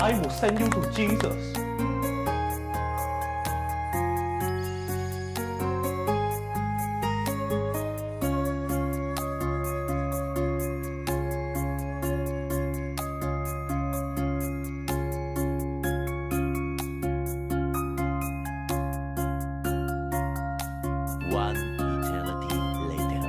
I will send you to Jesus. One eternity later.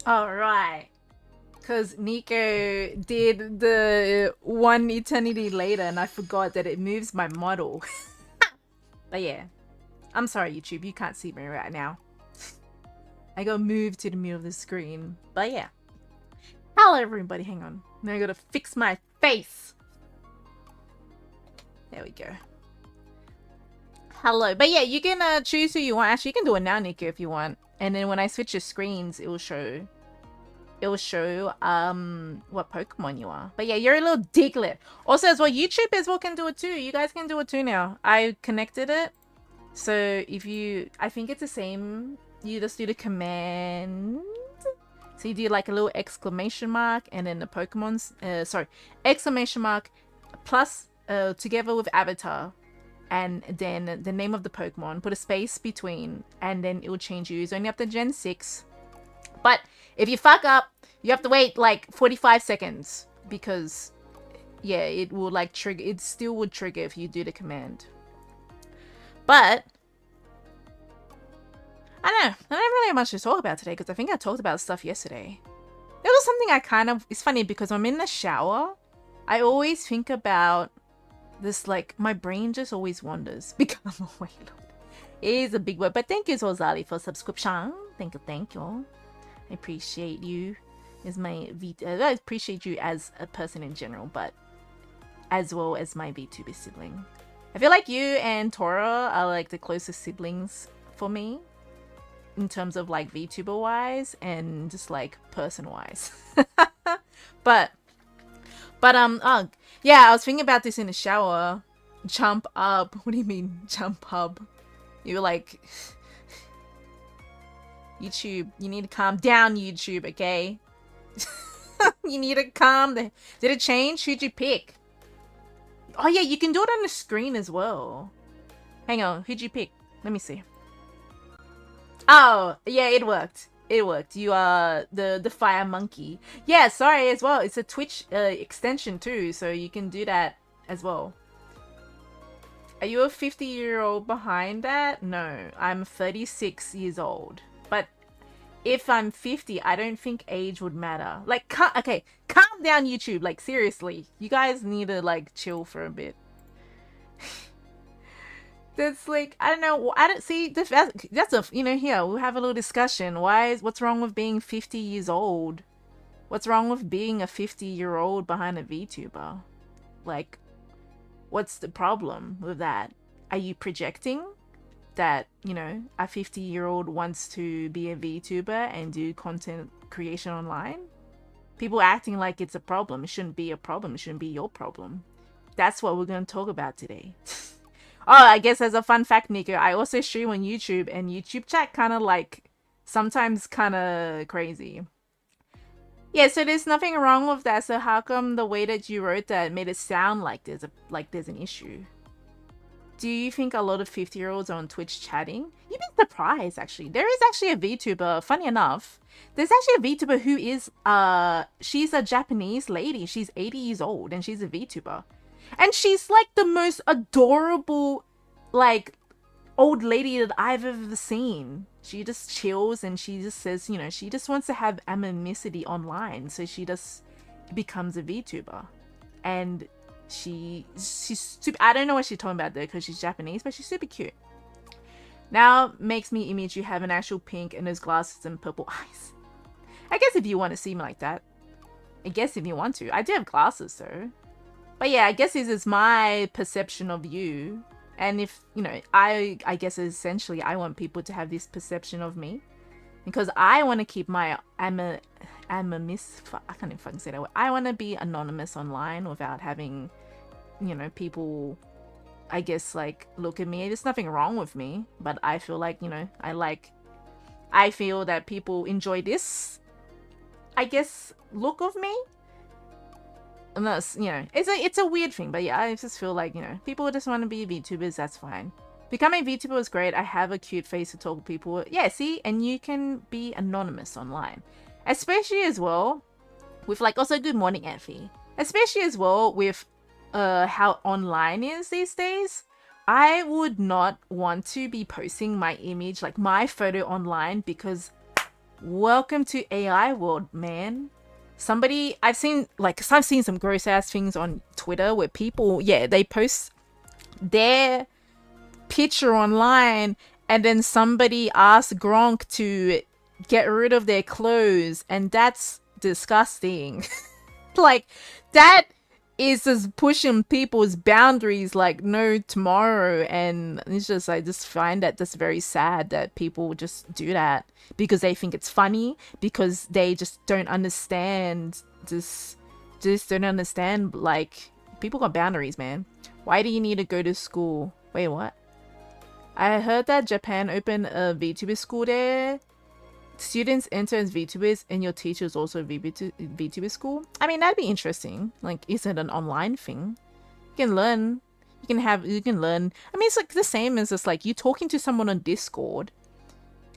All right. Because Nico did the one eternity later and I forgot that it moves my model. But yeah. I'm sorry, YouTube. You can't see me right now. I got moved to the middle of the screen. But yeah. Hello, everybody. Hang on. Now I gotta fix my face. There we go. Hello. But yeah, you can choose who you want. Actually, you can do it now, Nico, if you want. And then when I switch your screens, it will show what Pokemon you are. But yeah, you're a little Diglett. Also as well, YouTube as well can do it too. You guys can do it too now. I connected it. So if you, I think it's the same. You just do the command. So you do like a little exclamation mark and then the Pokemon's, exclamation mark plus together with avatar. And then the name of the Pokemon, put a space between, and then it will change you. It's only up to Gen 6. But If you fuck up, you have to wait like 45 seconds because yeah, it will like trigger. It still would trigger if you do the command. But I don't know. I don't really have much to talk about today because I think I talked about stuff yesterday. It was something I kind of. It's funny because I'm in the shower. I always think about this, like my brain just always wanders. Become a whale. It is a big word, but thank you, Zozali, for subscription. Thank you. I appreciate you. I appreciate you as a person in general, but as well as my VTuber sibling. I feel like you and Tora are like the closest siblings for me in terms of like VTuber wise and just like person wise. but yeah, I was thinking about this in the shower. Jump up. What do you mean jump up? You were like, YouTube, you need to calm down, YouTube, okay? You need to calm down. Did it change? Who'd you pick? Oh yeah, you can do it on the screen as well. Hang on, who'd you pick? Let me see. Oh, yeah, it worked. It worked. You are the fire monkey. Yeah, sorry as well. It's a Twitch extension too, so you can do that as well. Are you a 50-year-old behind that? No, I'm 36 years old. But if I'm 50, I don't think age would matter. Like, okay, calm down, YouTube. Like, seriously, you guys need to like chill for a bit. That's like, I don't know. I don't see that's a, you know, here we'll have a little discussion. What's wrong with being 50 years old? What's wrong with being a 50-year-old behind a VTuber? Like, what's the problem with that? Are you projecting that, you know, a 50-year-old wants to be a VTuber and do content creation online? People acting like it's a problem. It shouldn't be a problem. It shouldn't be your problem. That's what we're going to talk about today. Oh, I guess as a fun fact, Nico, I also stream on YouTube, and YouTube chat kind of like sometimes kind of crazy. Yeah, so there's nothing wrong with that. So how come the way that you wrote that made it sound like there's an issue? Do you think a lot of 50-year-olds are on Twitch chatting? You'd be surprised, actually. There is actually a VTuber, funny enough. There's actually a VTuber who is, she's a Japanese lady. She's 80 years old, and she's a VTuber. And she's like the most adorable, like, old lady that I've ever seen. She just chills and she just says, you know, she just wants to have anonymity online. So she just becomes a VTuber. And she's super, I don't know what she's talking about though because she's Japanese, but she's super cute. Now makes me image you have an actual pink and those glasses and purple eyes. I guess if you want to see me like that. I guess if you want to. I do have glasses though. But yeah, I guess this is my perception of you. And if, you know, I guess essentially I want people to have this perception of me. Because I want to keep my I can't even fucking say that word. I want to be anonymous online without having, you know, people, I guess, like, look at me. There's nothing wrong with me. But I feel like, you know, I feel that people enjoy this, I guess, look of me. Unless, you know, it's a weird thing, but yeah, I just feel like, you know, people just want to be VTubers, that's fine. Becoming a VTuber is great. I have a cute face to talk to people. Yeah, see, and you can be anonymous online, especially as well with like, also good morning, Effie. Especially as well with how online is these days. I would not want to be posting my image, like my photo online, because welcome to AI world, man. I've seen some gross ass things on Twitter where people, yeah, they post their picture online and then somebody asks Gronk to get rid of their clothes, and that's disgusting. Like, that is just pushing people's boundaries like no tomorrow, and it's just, I just find that that's very sad that people just do that because they think it's funny, because they just don't understand don't understand, like, people got boundaries, man. Why do you need to go to school? Wait, what? I heard that Japan opened a VTuber school there. Students enter as VTubers and your teachers also VTuber school. I mean, that'd be interesting. Like, is it an online thing? You can learn. You can learn. I mean, it's like the same as just like you talking to someone on Discord.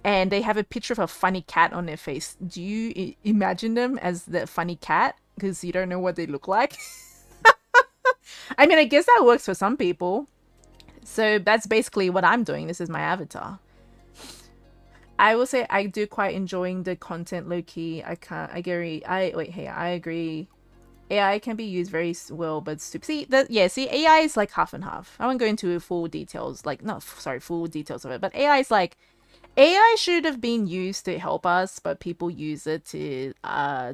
and they have a picture of a funny cat on their face. Do you imagine them as the funny cat? Because you don't know what they look like. I mean, I guess that works for some people. So that's basically what I'm doing. This is my avatar. I will say I do quite enjoying the content, low-key. I agree. I agree. AI can be used very well, but see, AI is like half and half. I won't go into full details, full details of it, but AI is like, AI should have been used to help us, but people use it to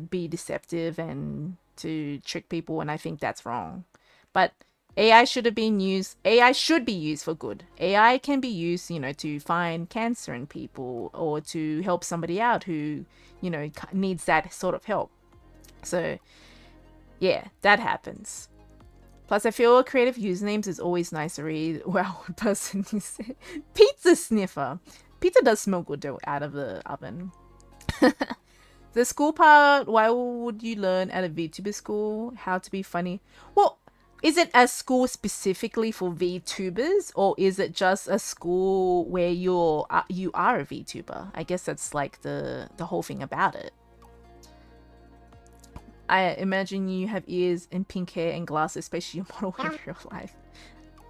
be deceptive and to trick people, and I think that's wrong. But AI should be used for good. AI can be used, to find cancer in people or to help somebody out who, needs that sort of help. So, yeah, that happens. Plus, I feel creative usernames is always nice to read. Wow, person is pizza sniffer. Pizza does smell good though out of the oven. The school part, why would you learn at a VTuber school how to be funny? Well, is it a school specifically for VTubers, or is it just a school where you are a VTuber? I guess that's like the whole thing about it. I imagine you have ears and pink hair and glasses, especially your model in real life.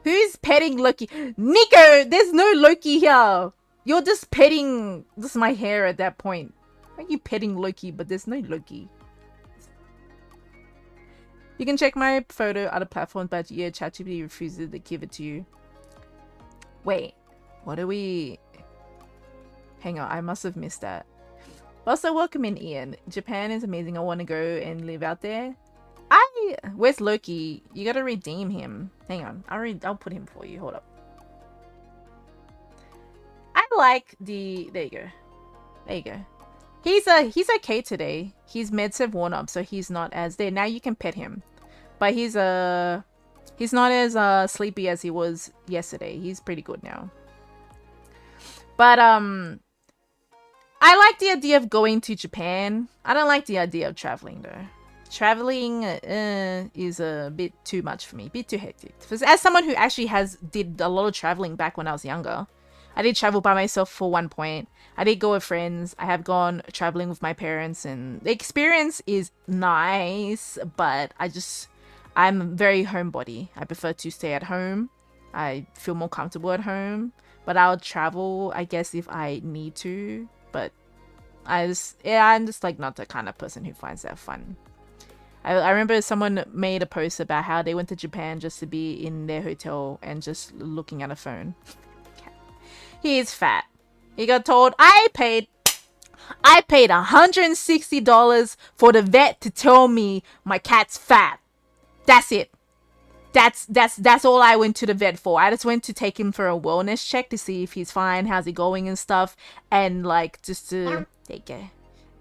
Who's petting Loki? Nico, there's no Loki here. You're just petting just my hair at that point. Why are you petting Loki, but there's no Loki? You can check my photo other platforms, but yeah, ChatGPT refuses to give it to you. Wait, what are we... Hang on, I must have missed that. Also, welcome in, Ian. Japan is amazing. I want to go and live out there. Where's Loki? You gotta redeem him. Hang on, I'll put him for you. Hold up. I like the... There you go. There you go. He's okay today. His meds have worn up, so he's not as there. Now you can pet him. But he's not as sleepy as he was yesterday. He's pretty good now. But I like the idea of going to Japan. I don't like the idea of traveling though. Traveling is a bit too much for me. A bit too hectic. As someone who actually did a lot of traveling back when I was younger. I did travel by myself for one point. I did go with friends. I have gone traveling with my parents, and the experience is nice, but I'm very homebody. I prefer to stay at home. I feel more comfortable at home, but I'll travel, I guess, if I need to, but I'm just like not the kind of person who finds that fun. I remember someone made a post about how they went to Japan just to be in their hotel and just looking at a phone. He is fat. He got told, I paid $160 for the vet to tell me my cat's fat. That's it. That's all I went to the vet for. I just went to take him for a wellness check to see if he's fine, how's he going and stuff, and like just to take care.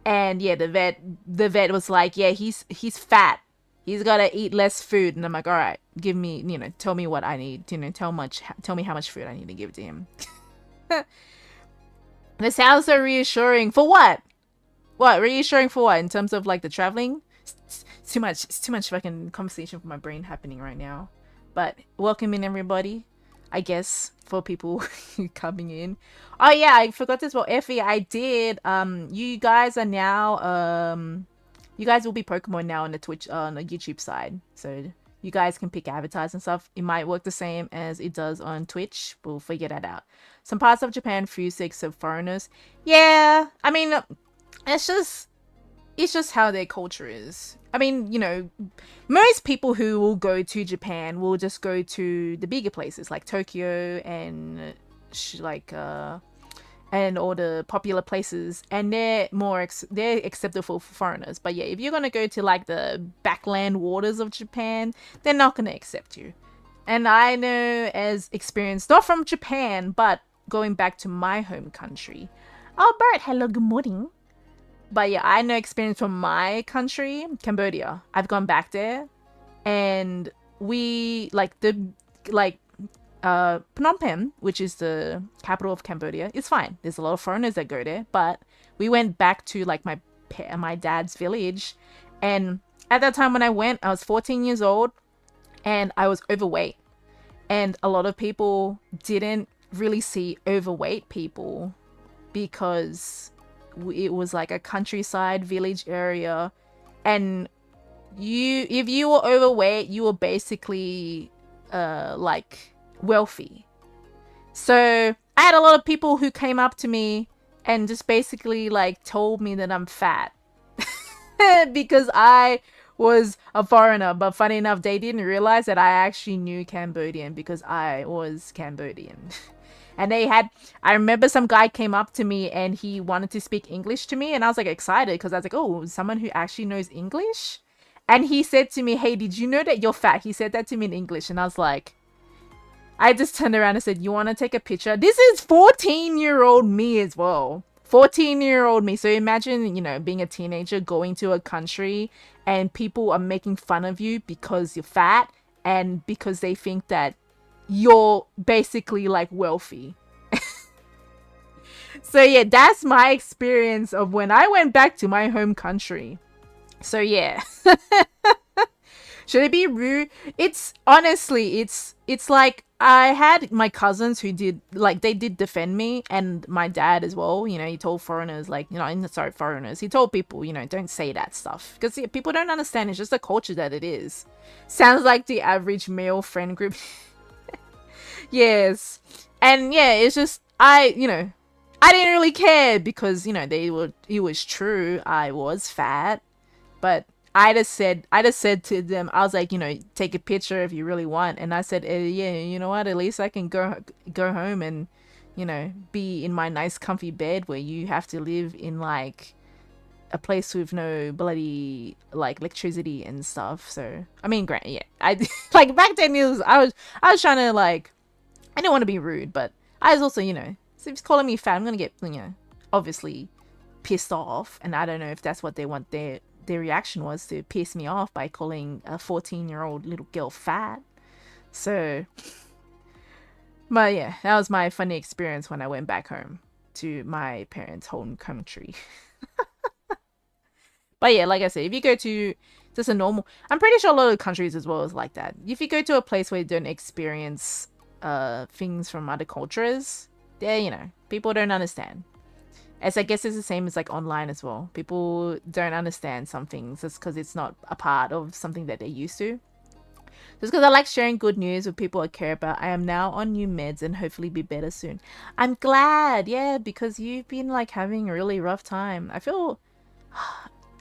And yeah, the vet was like, yeah, he's fat. He's gotta eat less food. And I'm like, all right, give me, tell me what I need. Tell me how much food I need to give to him. This sounds so reassuring. For what? What? Reassuring for what? In terms of like the traveling? It's too much fucking conversation for my brain happening right now. But welcome in everybody. I guess for people coming in. Oh yeah, I forgot as well. Effie, I did. You guys are now you guys will be Pokemon now on the Twitch on the YouTube side. So you guys can pick avatars and stuff. It might work the same as it does on Twitch. We'll figure that out. Some parts of Japan refuse to accept foreigners. Yeah, I mean, it's just how their culture is. I mean, most people who will go to Japan will just go to the bigger places like Tokyo and and all the popular places, and they're acceptable for foreigners. But yeah, if you're gonna go to like the backland waters of Japan, they're not gonna accept you. And I know as experience, not from Japan, but going back to my home country. Oh, Bert, hello, good morning. But yeah, I know experience from my country, Cambodia. I've gone back there, and we Phnom Penh, which is the capital of Cambodia, it's fine. There's a lot of foreigners that go there, but we went back to like my dad's village, and at that time when I went, I was 14 years old, and I was overweight, and a lot of people didn't really see overweight people because it was like a countryside village area, and if you were overweight, you were basically like wealthy. So I had a lot of people who came up to me and just basically like told me that I'm fat because I was a foreigner. But funny enough, they didn't realize that I actually knew Cambodian because I was Cambodian. And I remember some guy came up to me and he wanted to speak English to me, and I was like excited because I was like, oh, someone who actually knows English. And he said to me, hey, did you know that you're fat? He said that to me in English, and I was like, I just turned around and said, you want to take a picture? This is 14-year-old me as well. 14-year-old me. So imagine, being a teenager going to a country and people are making fun of you because you're fat and because they think that you're basically like wealthy. So yeah, that's my experience of when I went back to my home country. So yeah. Should it be rude? It's honestly, it's like I had my cousins who they did defend me, and my dad as well. He told foreigners, foreigners. He told people, don't say that stuff because people don't understand. It's just the culture that it is. Sounds like the average male friend group. Yes, and yeah, it's just I didn't really care because it was true. I was fat, but I just said to them, I was like, take a picture if you really want. And I said, yeah, you know what? At least I can go home and, be in my nice comfy bed where you have to live in like a place with no bloody like electricity and stuff. So I mean, great, yeah. I like back then I was trying to like, I didn't want to be rude, but I was also, so he's calling me fat, I'm gonna get obviously pissed off, and I don't know if that's what they want their reaction was, to piss me off by calling a 14-year-old little girl fat. So, but yeah, that was my funny experience when I went back home to my parents' home country. But yeah, like I said, if you go to just a normal, I'm pretty sure a lot of countries as well is like that. If you go to a place where you don't experience things from other cultures, there, people don't understand. As I guess it's the same as like online as well. People don't understand some things just because it's not a part of something that they're used to. Just because I like sharing good news with people I care about. I am now on new meds and hopefully be better soon. I'm glad, yeah, because you've been like having a really rough time. I feel,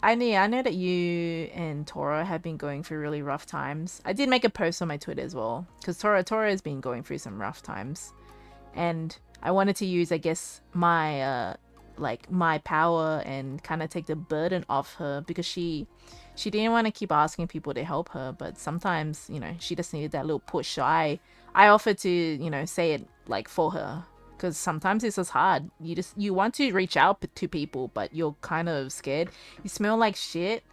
I know that you and Tora have been going through really rough times. I did make a post on my Twitter as well because Tora has been going through some rough times, and I wanted to use, I guess, my my power and kind of take the burden off her because she didn't want to keep asking people to help her, but sometimes she just needed that little push. So I offered to say it like for her, because sometimes it's just hard. You want to reach out to people, but you're kind of scared. You smell like shit.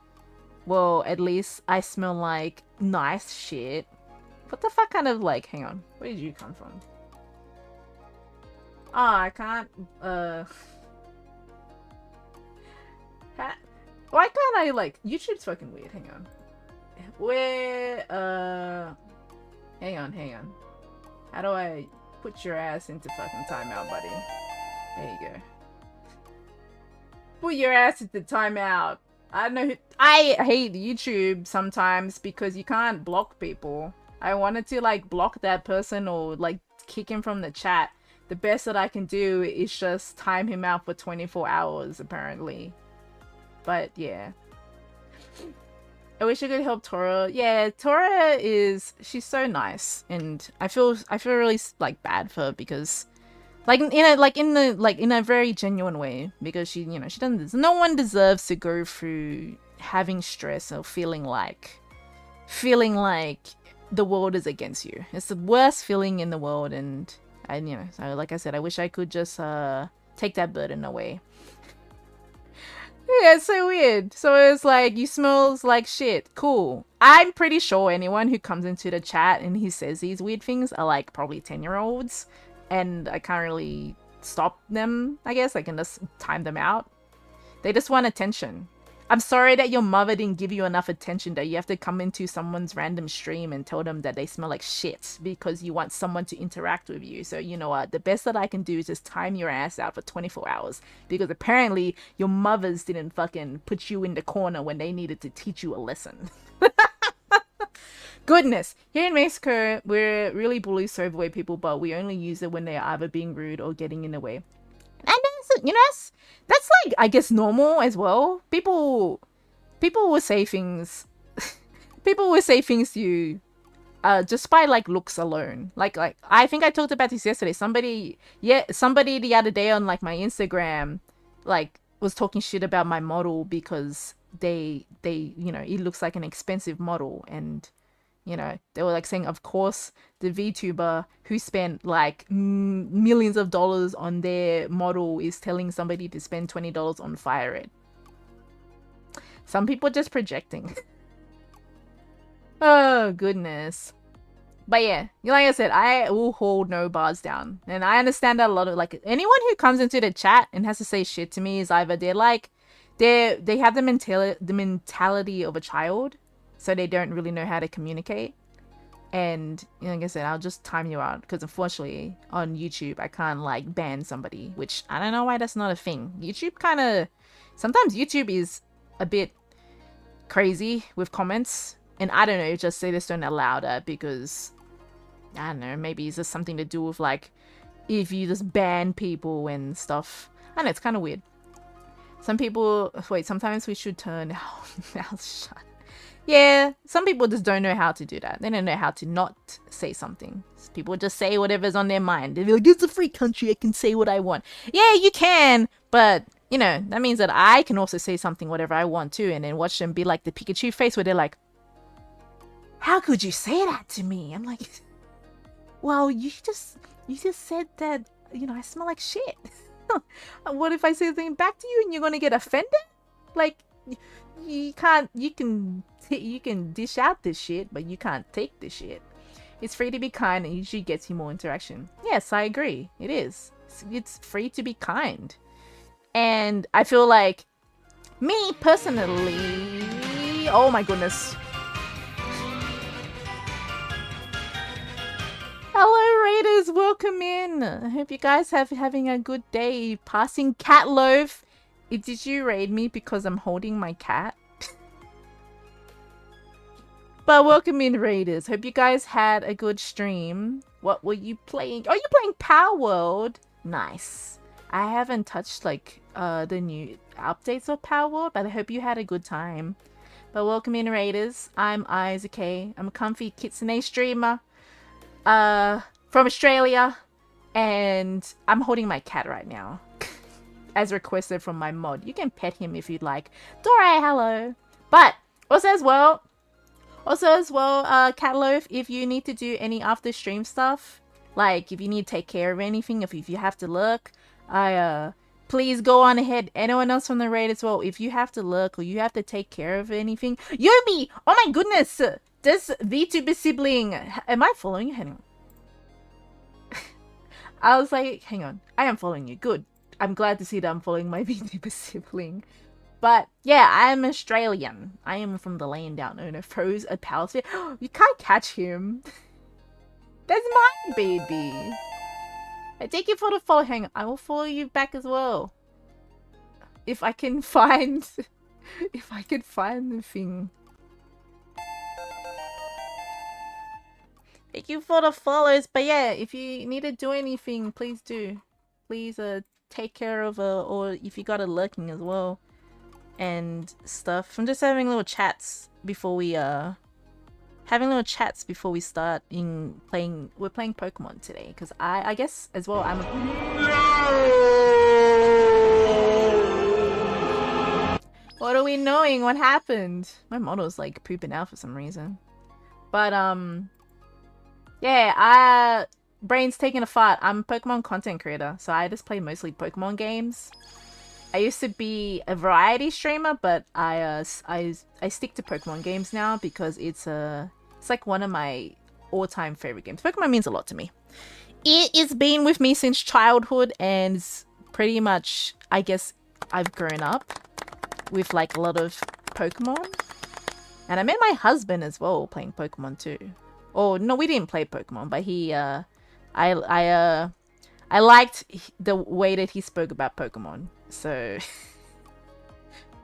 Well, at least I smell like nice shit. What the fuck kind of like, hang on, where did you come from? I can't why can't I like, YouTube's fucking weird. Hang on. Hang on. How do I put your ass into fucking timeout, buddy? There you go. Put your ass into timeout. I don't know I hate YouTube sometimes because you can't block people. I wanted to like block that person or like kick him from the chat. The best that I can do is just time him out for 24 hours apparently. But yeah, I wish I could help Tora. Yeah, Tora she's so nice, and I feel really like bad for her because, like in a very genuine way, because she doesn't. No one deserves to go through having stress or feeling like the world is against you. It's the worst feeling in the world, and so like I said, I wish I could just take that burden away. Yeah, it's so weird. So it's like, you smells like shit. Cool. I'm pretty sure anyone who comes into the chat and he says these weird things are like probably 10-year-olds. And I can't really stop them, I guess. I can just time them out. They just want attention. I'm sorry that your mother didn't give you enough attention that you have to come into someone's random stream and tell them that they smell like shit because you want someone to interact with you. So you know what? The best that I can do is just time your ass out for 24 hours because apparently your mothers didn't fucking put you in the corner when they needed to teach you a lesson. Goodness. Here in Mexico, we're really bully overweight people, but we only use it when they're either being rude or getting in the way. And that's, you know, that's like, I guess, normal as well. People will say things. People will say things to you, just by like looks alone. Like I think I talked about this yesterday. Somebody the other day on like my Instagram, like was talking shit about my model because they you know, it looks like an expensive model, and you know, they were like saying, of course, the VTuber who spent like millions of dollars on their model is telling somebody to spend $20 on FireRed. Some people just projecting. Oh, goodness. But yeah, like I said, I will hold no bars down. And I understand that a lot of, like, anyone who comes into the chat and has to say shit to me is either they have the mentality of a child, so they don't really know how to communicate. And like I said, I'll just time you out because unfortunately on YouTube I can't like ban somebody, which I don't know why that's not a thing. Sometimes YouTube is a bit crazy with comments, and I don't know, just they just don't allow that because I don't know, maybe it's just something to do with like if you just ban people and stuff. I don't know, it's kind of weird. Sometimes we should turn our mouths shut. Yeah, some people just don't know how to do that. They don't know how to not say something. People just say whatever's on their mind. They're like, it's a free country, I can say what I want. Yeah, you can, but, you know, that means that I can also say something whatever I want to, and then watch them be like the Pikachu face where they're like, how could you say that to me? I'm like, well, you just said that, you know, I smell like shit. What if I say something back to you and you're gonna get offended? Like, you can dish out this shit, but you can't take this shit. It's free to be kind and usually gets you more interaction. Yes, I agree. It is. It's free to be kind. And I feel like, me personally, oh my goodness. Hello Raiders, welcome in. I hope you guys having a good day. Passing Cat Loaf. Did you raid me because I'm holding my cat? But welcome in, Raiders. Hope you guys had a good stream. What were you playing? Oh, you're playing Power World. Nice. I haven't touched like the new updates of Power World, but I hope you had a good time. But welcome in, Raiders. I'm Isaac. I'm a comfy kitsune streamer from Australia, and I'm holding my cat right now. As requested from my mod. You can pet him if you'd like. Dora, hello. But also as well, Catloaf, if you need to do any after stream stuff, like if you need to take care of anything, if you have to look, please go on ahead. Anyone else from the raid as well, if you have to look or you have to take care of anything. Yobi! Oh my goodness! This VTuber sibling. Am I following you? Hang on. I was like, hang on. I am following you. Good. I'm glad to see that I'm following my VTuber sibling. But yeah, I'm Australian. I am from the land down under froze a power sphere. You can't catch him. That's my baby. I take you for the follow. Hang on, I will follow you back as well. If I can find the thing. Thank you for the follows. But yeah, if you need to do anything, please do. Please take care of or if you got a lurking as well and stuff. I'm just having little chats before we start playing. We're playing Pokemon today because I guess as well I'm What are we knowing? What happened? My model's like pooping out for some reason. But yeah, brain's taking a fart. I'm a Pokemon content creator, so I just play mostly Pokemon games. I used to be a variety streamer, but I stick to Pokemon games now because it's like one of my all-time favorite games. Pokemon means a lot to me. It's been with me since childhood, and pretty much, I guess, I've grown up with like a lot of Pokemon. And I met my husband as well playing Pokemon too. Oh no, we didn't play Pokemon, but I liked the way that he spoke about Pokemon. So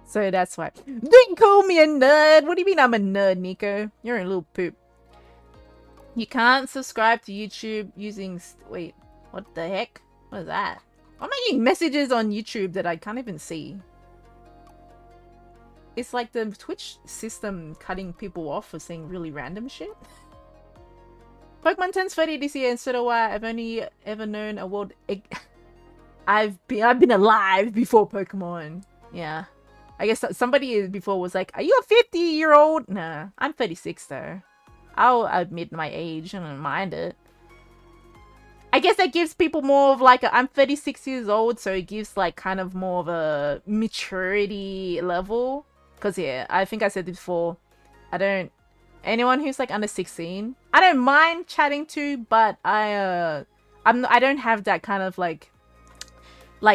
so that's why. Don't call me a nerd. What do you mean I'm a nerd, Nico? You're a little poop. You can't subscribe to YouTube using wait, what the heck? What is that? Why am I getting messages on YouTube that I can't even see? It's like the Twitch system cutting people off for saying really random shit. Pokemon turns 30 this year, and so do I. I've only ever known a world. I've been alive before Pokemon. Yeah, I guess somebody before was like, "Are you a 50-year-old?" Nah, I'm 36 though. I'll admit my age. I don't mind it. I guess that gives people more of like I'm 36 years old, so it gives like kind of more of a maturity level. Cause yeah, I think I said this before. Anyone who's like under 16, I don't mind chatting to, but I don't have that kind of like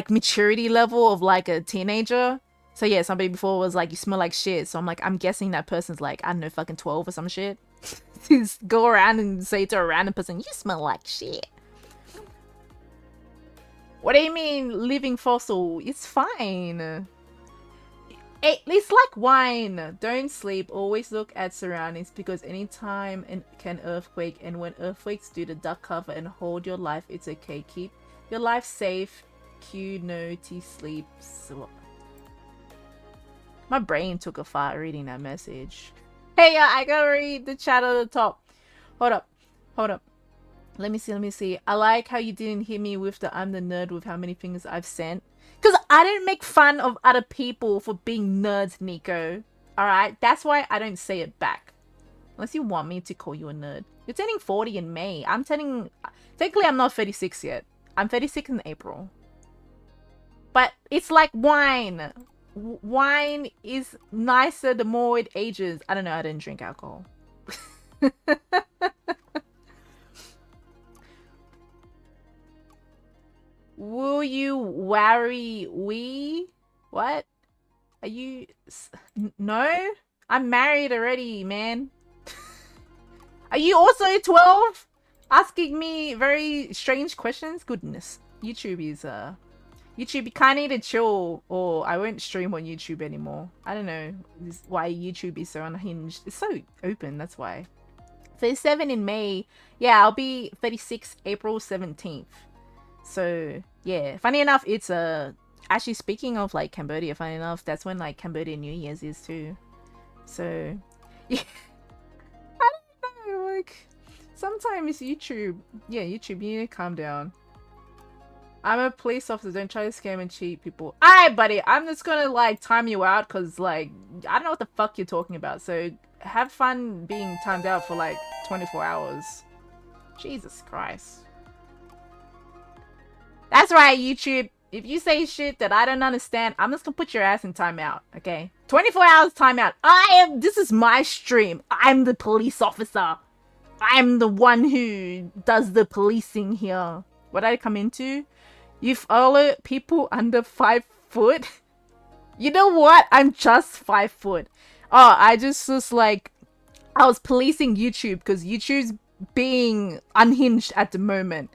maturity level of like a teenager. So yeah, somebody before was like, you smell like shit. So I'm like, I'm guessing that person's like, I don't know, fucking 12 or some shit. Just go around and say to a random person, you smell like shit. What do you mean living fossil? It's fine. It's like wine. Don't sleep. Always look at surroundings, because anytime can earthquake, and when earthquakes do, the duck cover and hold your life. It's okay. Keep your life safe. Q no T sleep. My brain took a fart reading that message. Hey, I gotta read the chat at the top. Hold up. Let me see. I like how you didn't hit me with the I'm the nerd with how many fingers I've sent. Because I didn't make fun of other people for being nerds, Nico. Alright? That's why I don't say it back. Unless you want me to call you a nerd. You're turning 40 in May. Technically, I'm not 36 yet. I'm 36 in April. But it's like wine. Wine is nicer the more it ages. I don't know. I didn't drink alcohol. Will you worry we? What? Are you... No? I'm married already, man. Are you also 12? Asking me very strange questions? Goodness. YouTube is, YouTube, you kind of need to chill, or I won't stream on YouTube anymore. I don't know why YouTube is so unhinged. It's so open, that's why. 37 in May. Yeah, I'll be 36 April 17th. So yeah, funny enough, it's actually speaking of like Cambodia, funny enough, that's when like Cambodia New Year's is too. So yeah, I don't know, like sometimes YouTube, you need to calm down. I'm a police officer, don't try to scam and cheat people. Alright, buddy, I'm just gonna like time you out, because like I don't know what the fuck you're talking about, so have fun being timed out for like 24 hours. Jesus Christ. That's right, YouTube. If you say shit that I don't understand, I'm just gonna put your ass in timeout, okay? 24 hours timeout. This is my stream. I'm the police officer. I'm the one who does the policing here. What did I come into? You follow people under 5 foot? You know what? I'm just 5 foot. Oh, I just was like, I was policing YouTube because YouTube's being unhinged at the moment.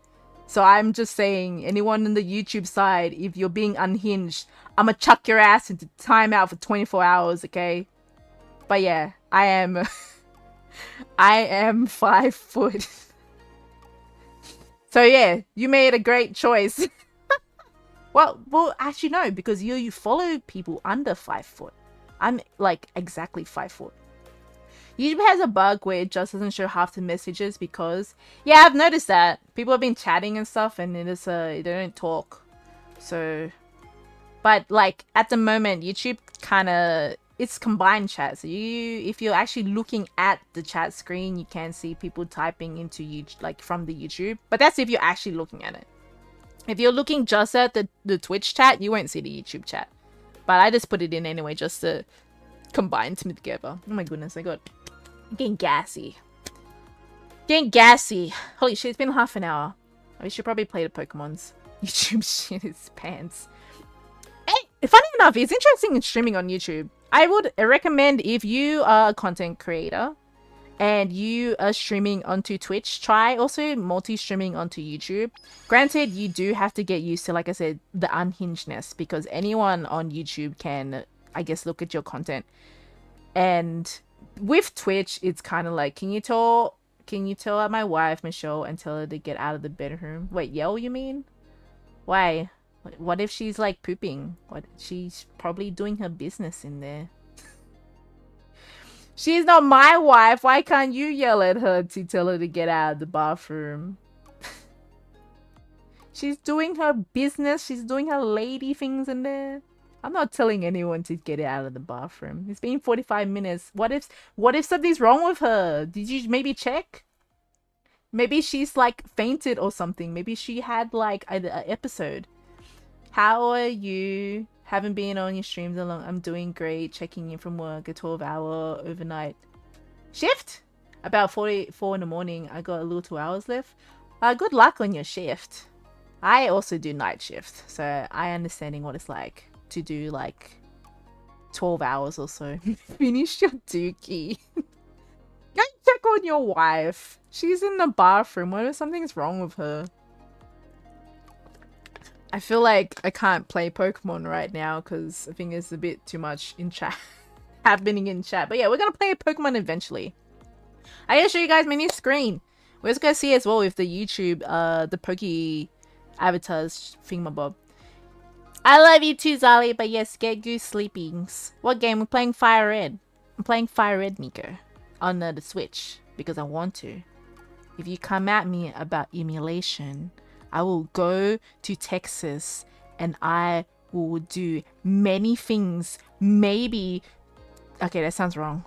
So I'm just saying, anyone on the YouTube side, if you're being unhinged, I'ma chuck your ass into timeout for 24 hours, okay? But yeah, I am I am 5 foot. So yeah, you made a great choice. well, actually no, because you follow people under 5 foot. I'm like exactly 5 foot. YouTube has a bug where it just doesn't show half the messages because, yeah, I've noticed that people have been chatting and stuff, and it is they don't talk. So, but like at the moment, YouTube kind of, it's combined chat. So if you're actually looking at the chat screen, you can see people typing into YouTube, like from the YouTube. But that's if you're actually looking at it. If you're looking just at the Twitch chat, you won't see the YouTube chat. But I just put it in anyway, just to combine them together. Oh my goodness, I'm getting gassy. Holy shit, it's been half an hour. I should probably play the Pokemons. YouTube shit his pants. Hey, Funny enough, it's interesting in streaming on YouTube. I would recommend if you are a content creator and you are streaming onto Twitch, try also multi-streaming onto YouTube. Granted, you do have to get used to, like I said, the unhingedness, because anyone on YouTube can, I guess, look at your content. And with Twitch, it's kind of like, can you tell my wife, Michelle, and tell her to get out of the bedroom? Wait, yell, you mean? Why? What if she's like pooping? What? She's probably doing her business in there. She's not my wife. Why can't you yell at her to tell her to get out of the bathroom? She's doing her business. She's doing her lady things in there. I'm not telling anyone to get out of the bathroom. It's been 45 minutes. What if something's wrong with her? Did you maybe check? Maybe she's like fainted or something. Maybe she had like an episode. How are you? Haven't been on your streams a long. I'm doing great. Checking in from work. A 12-hour overnight shift. About 4 in the morning. I got a little 2 hours left. Good luck on your shift. I also do night shift, so I understanding what it's like to do like 12 hours or so. Finish your dookie. Go check on your wife. She's in the bathroom. What if something's wrong with her? I feel like I can't play Pokemon right now because I think there's a bit too much in chat happening in chat. But yeah, we're gonna play Pokemon eventually. I gotta show you guys my new screen. We're just gonna see as well if the YouTube, the Poke avatars thingamabob. I love you too, Zali, but yes, get goose sleepings. What game? We're playing FireRed. I'm playing FireRed, Nico, on the Switch because I want to. If you come at me about emulation, I will go to Texas and I will do many things. Maybe... Okay, that sounds wrong.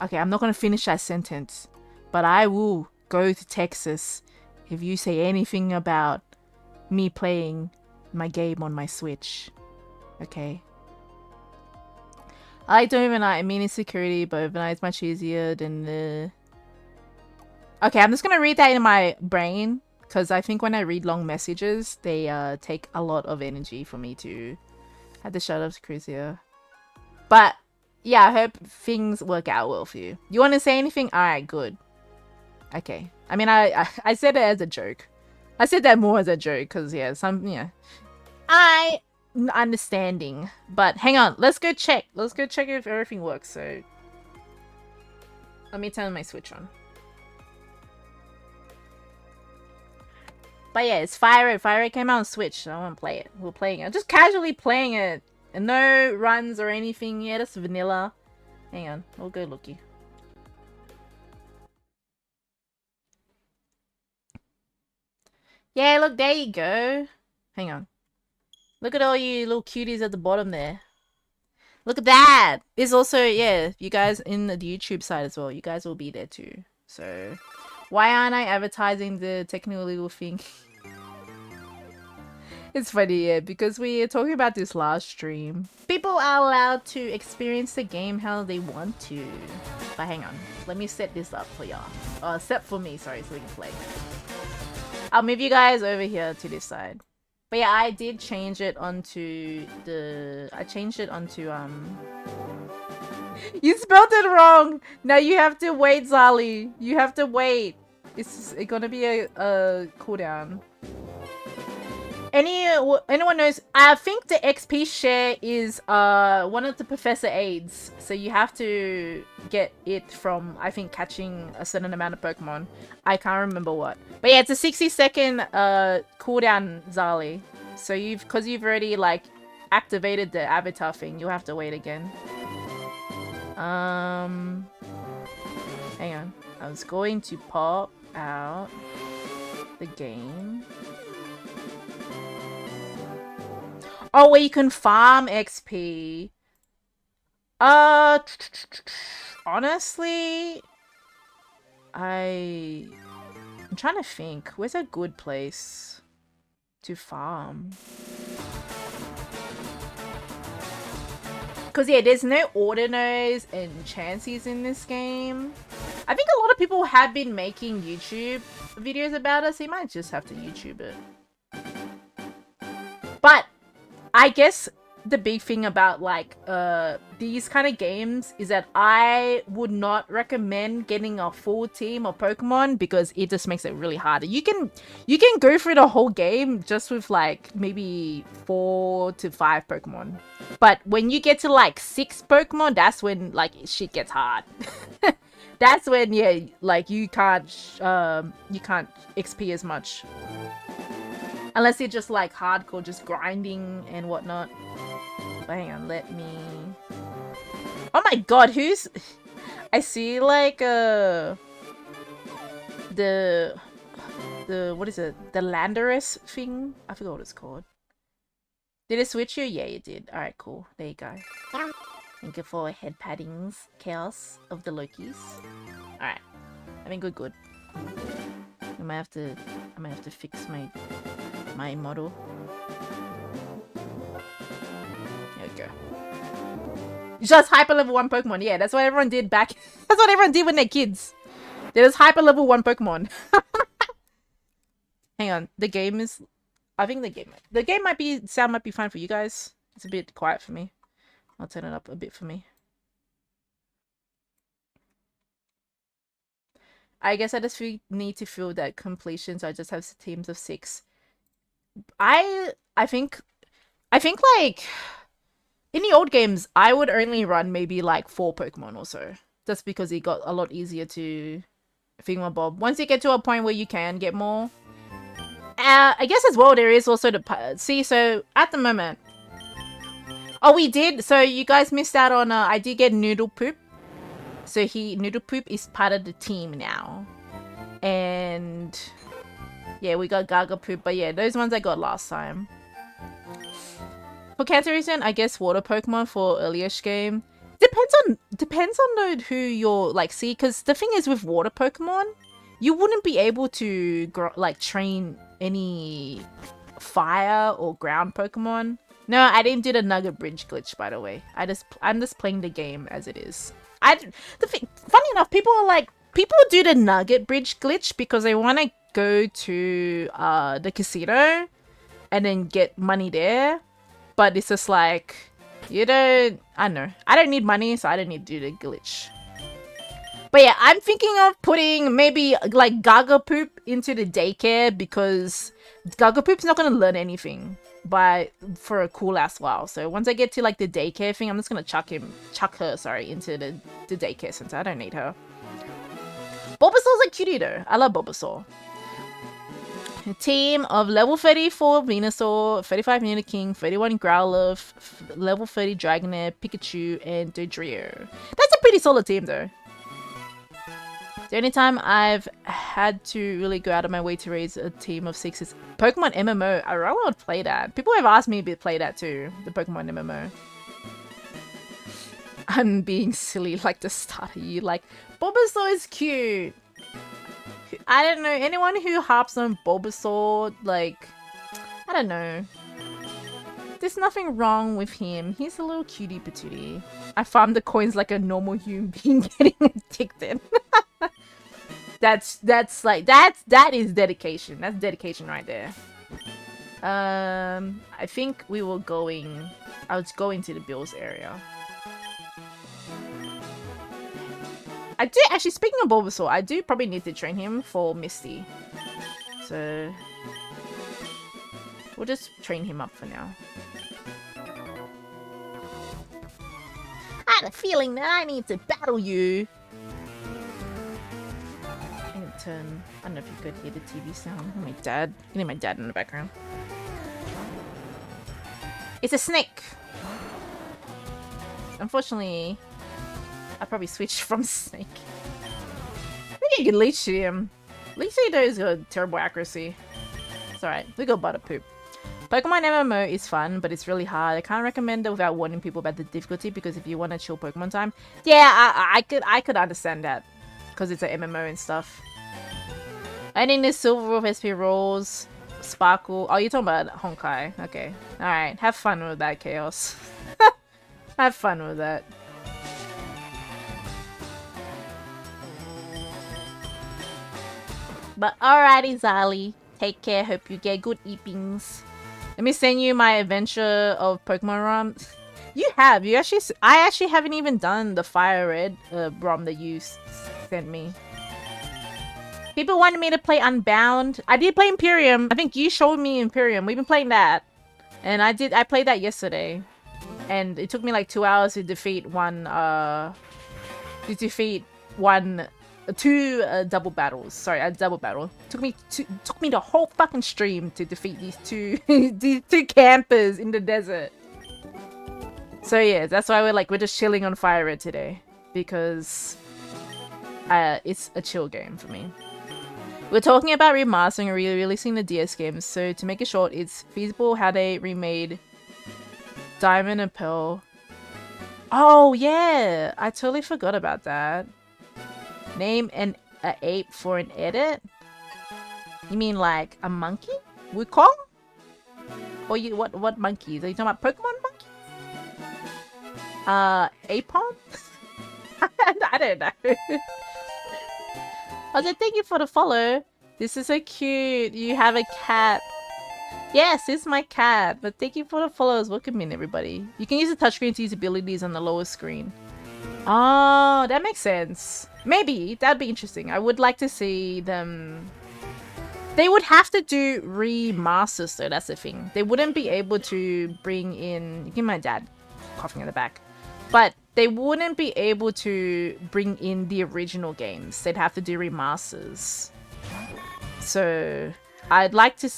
Okay, I'm not going to finish that sentence. But I will go to Texas if you say anything about me playing my game on my Switch. Okay? I don't overnight. I mean, it's security, but overnight is much easier than the... Okay, I'm just going to read that in my brain. Because I think when I read long messages, they take a lot of energy for me to have to shut up Chris here. But yeah, I hope things work out well for you. You want to say anything? Alright, good. Okay. I mean, I said it as a joke. I said that more as a joke because, yeah, I understanding. But hang on, let's go check. Let's go check if everything works. So let me turn my Switch on. But yeah, it's FireRed. FireRed came out on Switch, so I want to play it. We're playing it. Just casually playing it. And no runs or anything yet. It's vanilla. Hang on. We'll go looky. Yeah, look, there you go. Hang on. Look at all you little cuties at the bottom there. Look at that. There's also, yeah, you guys in the YouTube side as well. You guys will be there too. So... why aren't I advertising the technical legal thing? It's funny, yeah, because we were talking about this last stream. People are allowed to experience the game how they want to. But hang on, let me set this up for y'all. Set for me, sorry, so we can play. I'll move you guys over here to this side. But yeah, I did change it onto the... You spelled it wrong! Now you have to wait, Zali. You have to wait. It's gonna be a cooldown. Anyone knows? I think the XP share is one of the Professor Aids. So you have to get it from, I think, catching a certain amount of Pokemon. I can't remember what. But yeah, it's a 60-second cooldown, Zali. So because you've already like activated the avatar thing, you'll have to wait again. Hang on. I was going to pop out the game. Oh, where you can farm XP. Honestly, I'm trying to think. Where's a good place to farm? Because, yeah, there's no Ordinals and Chanseys in this game. I think a lot of people have been making YouTube videos about it, so you might just have to YouTube it. But I guess the big thing about like these kind of games is that I would not recommend getting a full team of Pokemon because it just makes it really hard. You can go through the whole game just with like maybe 4 to 5 Pokemon. But when you get to like 6 Pokemon, that's when like shit gets hard. That's when like you can't XP as much. Unless you're just like hardcore, just grinding and whatnot. But hang on, let me... Oh my god, who's... I see like the what is it? The Landorus thing? I forgot what it's called. Did it switch you? Yeah, it did. Alright, cool. There you go. Thank you for head paddings. Chaos of the Lokis. Alright. I think we're good. I might have to fix my model. There we go. Just hyper level 1 Pokemon. Yeah, that's what everyone did back. That's what everyone did when they're kids. They just hyper level 1 Pokemon. Hang on. The game is... I think the game might be... Sound might be fine for you guys. It's a bit quiet for me. I'll turn it up a bit for me. I guess I just need to feel that completion, so I just have teams of 6. I think like in the old games I would only run maybe like 4 Pokemon or so, just because it got a lot easier to thingamabob. Once you get to a point where you can get more, I guess as well there is also the see. So at the moment, oh, we did. So you guys missed out on. I did get Noodle Poop. So Noodle Poop is part of the team now, and yeah, we got Gaga Poop. But yeah, those ones I got last time. For Cancer Region, I guess Water Pokemon for earlyish game. Depends on who you're like. See, because the thing is with Water Pokemon, you wouldn't be able to like train any fire or ground Pokemon. No, I didn't do the Nugget Bridge glitch, by the way. I'm just playing the game as it is. Funny enough, people do the Nugget Bridge glitch because they want to go to the casino and then get money there. But it's just like, I don't know. I don't need money, so I don't need to do the glitch. But yeah, I'm thinking of putting maybe like Gaga Poop into the daycare because Gaga Poop's not going to learn anything for a cool ass while. So once I get to like the daycare thing, I'm just going to chuck her into the daycare center. I don't need her. Bulbasaur's a cutie though. I love Bulbasaur. A team of level 34 Venusaur, 35 Nidoking, 31 Growlithe, level 30 Dragonair, Pikachu, and Dodrio. That's a pretty solid team though. The only time I've had to really go out of my way to raise a team of 6 is Pokemon MMO. I really would play that. People have asked me to play that too, the Pokemon MMO. I'm being silly like the start of you. Like, Bulbasaur is cute. I don't know, anyone who harps on Bulbasaur, like, I don't know. There's nothing wrong with him. He's a little cutie patootie. I farm the coins like a normal human being getting addicted. That is dedication. That's dedication right there. I think I was going to the Bills area. I do actually, speaking of Bulbasaur, I do probably need to train him for Misty. So we'll just train him up for now. I had a feeling that I need to battle you. I'm gonna turn. I don't know if you could hear the TV sound. Oh, my dad. You can hear my dad in the background. It's a snake. Unfortunately, I probably switched from snake. Maybe you can leech shoot him. Leech shoot though is got terrible accuracy. It's alright. We got butter poop. Pokemon MMO is fun, but it's really hard. I can't recommend it without warning people about the difficulty because if you want to chill Pokemon time, yeah, I could understand that because it's an MMO and stuff. I need this Silver Wolf SP rolls, Sparkle. Oh, you're talking about Honkai. Okay, all right. Have fun with that, Chaos. Have fun with that. But alrighty, Zali. Take care. Hope you get good eatings. Let me send you my adventure of Pokemon ROM. I actually haven't even done the FireRed ROM that you sent me. People wanted me to play Unbound. I did play Imperium. I think you showed me Imperium. We've been playing that. And I played that yesterday. And it took me like 2 hours to defeat two double battles. Sorry, a double battle. Took me the whole fucking stream to defeat these two campers in the desert. So yeah, that's why we're just chilling on FireRed today, because it's a chill game for me. We're talking about remastering or re-releasing the DS games, so to make it short, it's feasible how they remade Diamond and Pearl. Oh yeah, I totally forgot about that. Name an ape for an edit? You mean like a monkey? Wukong? Or what monkeys? Are you talking about Pokemon monkeys? Apon? I don't know. Oh, thank you for the follow. This is so cute. You have a cat. Yes, it's my cat. But thank you for the follows. Welcome in, everybody. You can use the touchscreen to use abilities on the lower screen. Oh, that makes sense. Maybe. That'd be interesting. I would like to see them... They would have to do remasters, though. That's the thing. They wouldn't be able to bring in... You can hear my dad coughing in the back. But they wouldn't be able to bring in the original games. They'd have to do remasters. So I'd like to,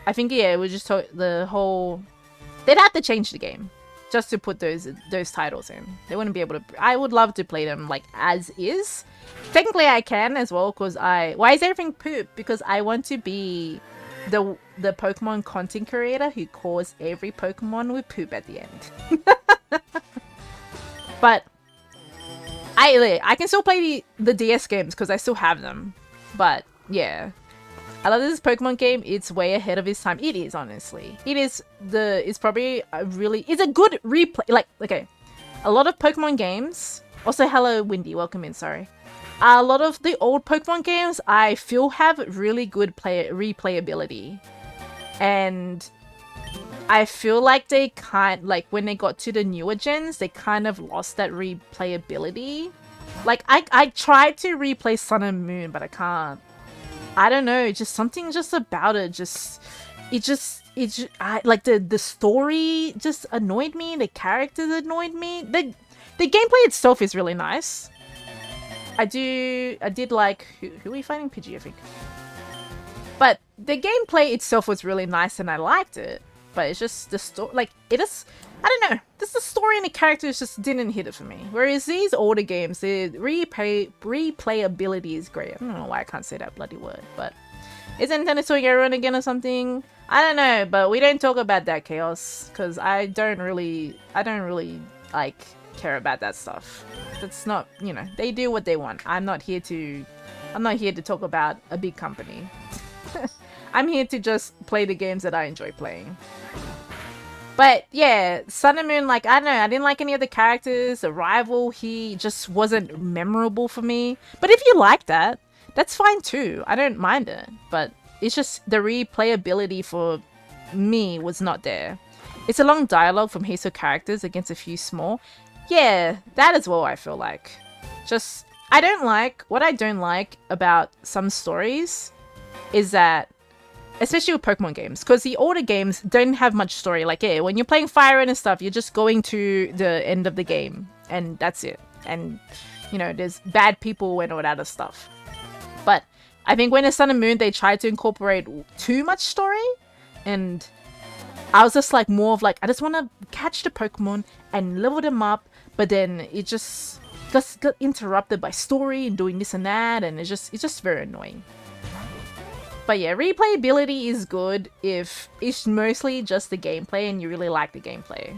I think, yeah, it would just the whole... They'd have to change the game just to put those titles in. They wouldn't be able to... I would love to play them, as is. Technically, I can as well, because Why is everything poop? Because I want to be the Pokemon content creator who calls every Pokemon with poop at the end. But I can still play the DS games because I still have them. But yeah, I love this Pokemon game. It's way ahead of its time. It is, honestly. It's probably it's a good replay. Okay, a lot of Pokemon games. Also, hello, Windy. Welcome in. Sorry. A lot of the old Pokemon games I feel have really good replayability, and I feel like they when they got to the newer gens, they kind of lost that replayability. I tried to replay Sun and Moon, but I can't. I don't know, just something about it. The story just annoyed me. The characters annoyed me. The gameplay itself is really nice. I did like who are we fighting? Pidgey, I think. But the gameplay itself was really nice, and I liked it. But it's just the story, it is, I don't know, just the story and the characters just didn't hit it for me. Whereas these older games, the replayability is great. I don't know why I can't say that bloody word, but is Nintendo suing everyone again or something? I don't know, but we don't talk about that, Chaos, because I don't really care about that stuff. That's not, they do what they want. I'm not here to talk about a big company. I'm here to just play the games that I enjoy playing. But yeah, Sun and Moon, I don't know, I didn't like any of the characters. The rival, he just wasn't memorable for me. But if you like that, that's fine too. I don't mind it. But it's just the replayability for me was not there. It's a long dialogue from heaps of characters against a few small. Yeah, that as well, I feel like. Just, what I don't like about some stories is that, especially with Pokemon games, because the older games don't have much story. When you're playing FireRed and stuff, you're just going to the end of the game, and that's it. And, there's bad people and all that other stuff. But I think when it's Sun and Moon, they tried to incorporate too much story, and I was just more of I just want to catch the Pokemon and level them up, but then it just got interrupted by story and doing this and that, and it's just very annoying. But yeah, replayability is good if it's mostly just the gameplay and you really like the gameplay.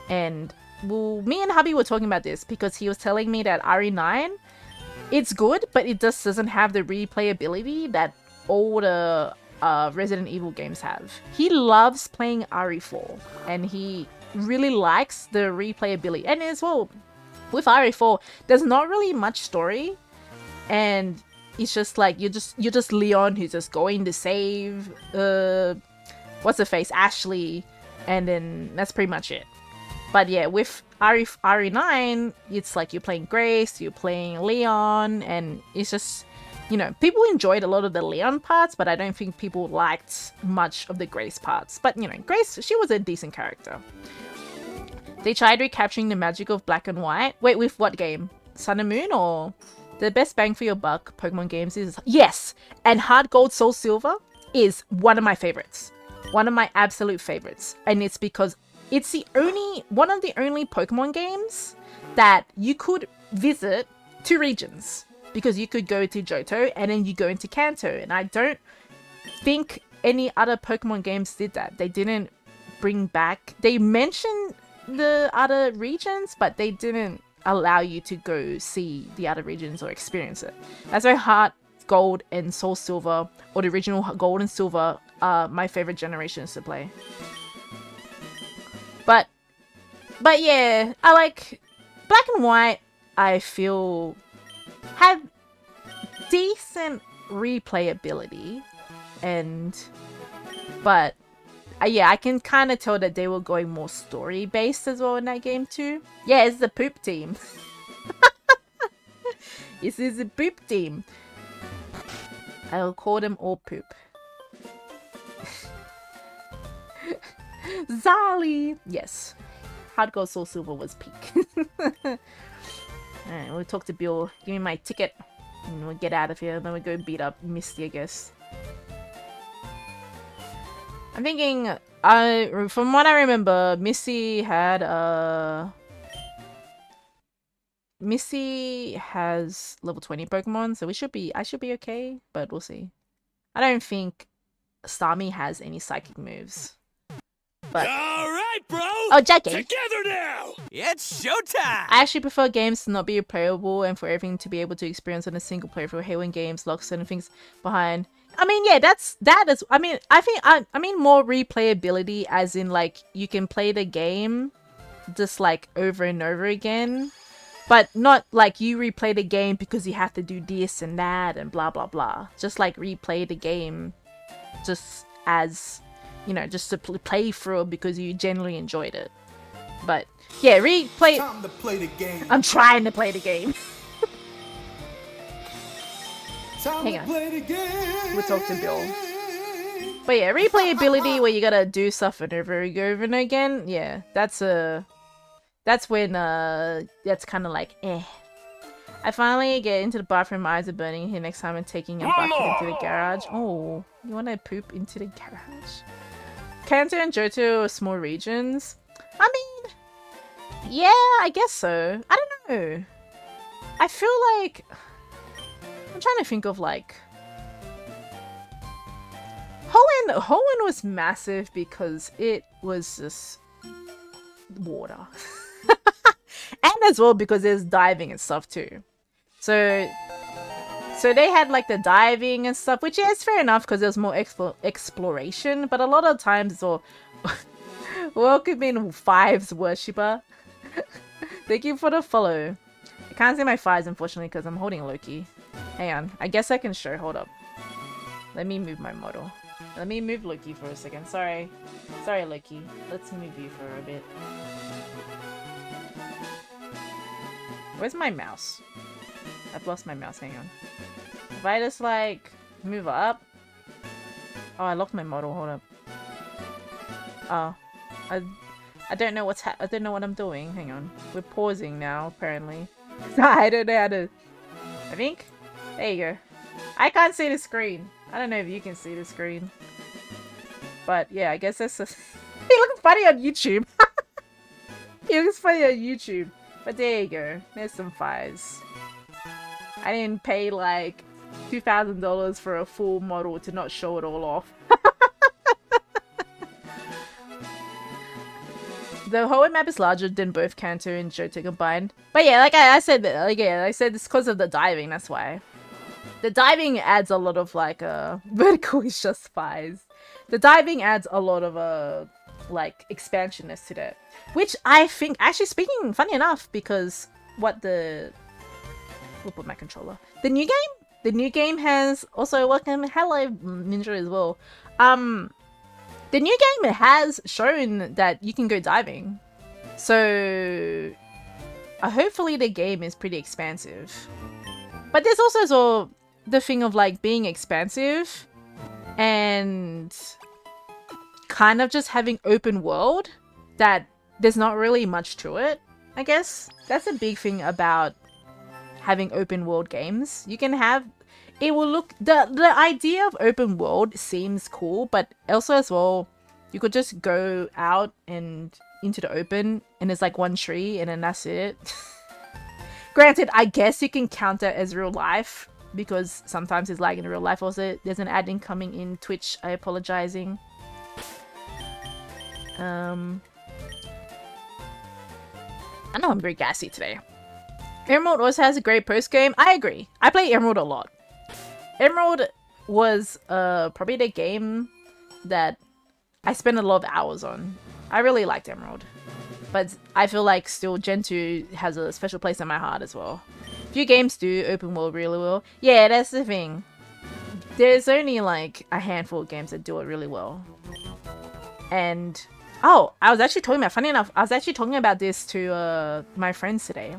And well, me and hubby were talking about this because he was telling me that RE9, it's good, but it just doesn't have the replayability that older Resident Evil games have. He loves playing RE4 and he really likes the replayability. And as well, with RE4, there's not really much story, and it's just you're just Leon who's just going to save what's her face, Ashley, and then that's pretty much it. But yeah, with RE9, it's like you're playing Grace, you're playing Leon, and it's just, you know, people enjoyed a lot of the Leon parts, but I don't think people liked much of the Grace parts. But, you know, Grace, she was a decent character. They tried recapturing the magic of Black and White. Wait, with what game? Sun and Moon or... The best bang for your buck Pokemon games is... Yes! And Heart Gold Soul Silver is one of my favorites. One of my absolute favorites. And it's because it's one of the only Pokemon games that you could visit 2 regions. Because you could go to Johto and then you go into Kanto. And I don't think any other Pokemon games did that. They didn't bring back... They mentioned the other regions, but they didn't allow you to go see the other regions or experience it. That's why Heart Gold and Soul Silver, or the original Gold and Silver, are my favorite generations to play. But yeah, I like Black and White. I feel have decent replayability, but yeah, I can kind of tell that they were going more story-based as well in that game too. Yeah, it's the poop team. This is the poop team. I'll call them all poop. Zali! Yes. Heart Gold Soul Silver was peak. Alright, we'll talk to Bill. Give me my ticket. And we'll get out of here. Then we'll go beat up Misty, I guess. I'm thinking, from what I remember, Missy has level 20 Pokemon, so I should be okay, but we'll see. I don't think Starmie has any psychic moves. But alright, bro! Oh, Jackie! Together now! It's showtime! I actually prefer games to not be replayable and for everything to be able to experience on a single playthrough. Hate when games lock certain things behind. I mean, yeah, I mean more replayability as in like you can play the game just like over and over again, but not like you replay the game because you have to do this and that and blah blah blah. Just like replay the game just as, you know, just to play through it because you genuinely enjoyed it. But yeah, replay. Time to play the game. I'm trying to play the game. Hang on. We'll talk to Bill. But yeah, replayability where you gotta do stuff over and again. Yeah, that's when that's kind of like eh. I finally get into the bathroom. My eyes are burning here. Next time I'm taking a bucket into the garage. Oh, you wanna poop into the garage? Kanto and Johto are small regions. I mean, yeah, I guess so. I don't know. I feel like I'm trying to think of like Hoenn was massive because it was just water. And as well because there's diving and stuff too. So they had like the diving and stuff, which is fair enough because there's more exploration, but a lot of times it's all welcome in Fives worshipper. Thank you for the follow. I can't see my Fives unfortunately because I'm holding Loki. Hang on, I guess I can show. Hold up. Let me move my model. Let me move Loki for a second. Sorry, Loki. Let's move you for a bit. Where's my mouse? I've lost my mouse. Hang on. If I just like move up. Oh, I locked my model. Hold up. Oh, I don't know I don't know what I'm doing. Hang on. We're pausing now. Apparently. I don't know how to. I think. There you go. I can't see the screen. I don't know if you can see the screen. But yeah, I guess that's just... He looks funny on YouTube. He looks funny on YouTube. But there you go. There's some Fives. I didn't pay like $2,000 for a full model to not show it all off. The Hoenn map is larger than both Kanto and Johto combined. But yeah, like I said it's because of the diving, that's why. The diving adds a lot of like vertical is just Fives. The diving adds a lot of like expansionness to that. Which I think, actually speaking, funny enough, because we'll put my controller. The new game has also welcome hello Ninja as well. The new game has shown that you can go diving. So hopefully the game is pretty expansive. But there's also the thing of like being expansive and kind of just having open world that there's not really much to it, I guess. That's a big thing about having open world games. You can have it will look the idea of open world seems cool, but also as well you could just go out and into the open and it's like one tree and then that's it. Granted, I guess you can count that as real life because sometimes it's like in real life also. There's an ad incoming in Twitch. I apologizing. I know I'm very gassy today. Emerald also has a great post game. I agree. I play Emerald a lot. Emerald was probably the game that I spent a lot of hours on. I really liked Emerald. But I feel like still Gen 2 has a special place in my heart as well. Few games do open world really well. Yeah, that's the thing. There's only like a handful of games that do it really well. And oh, I was actually talking about, funny enough, I was actually talking about this to my friends today.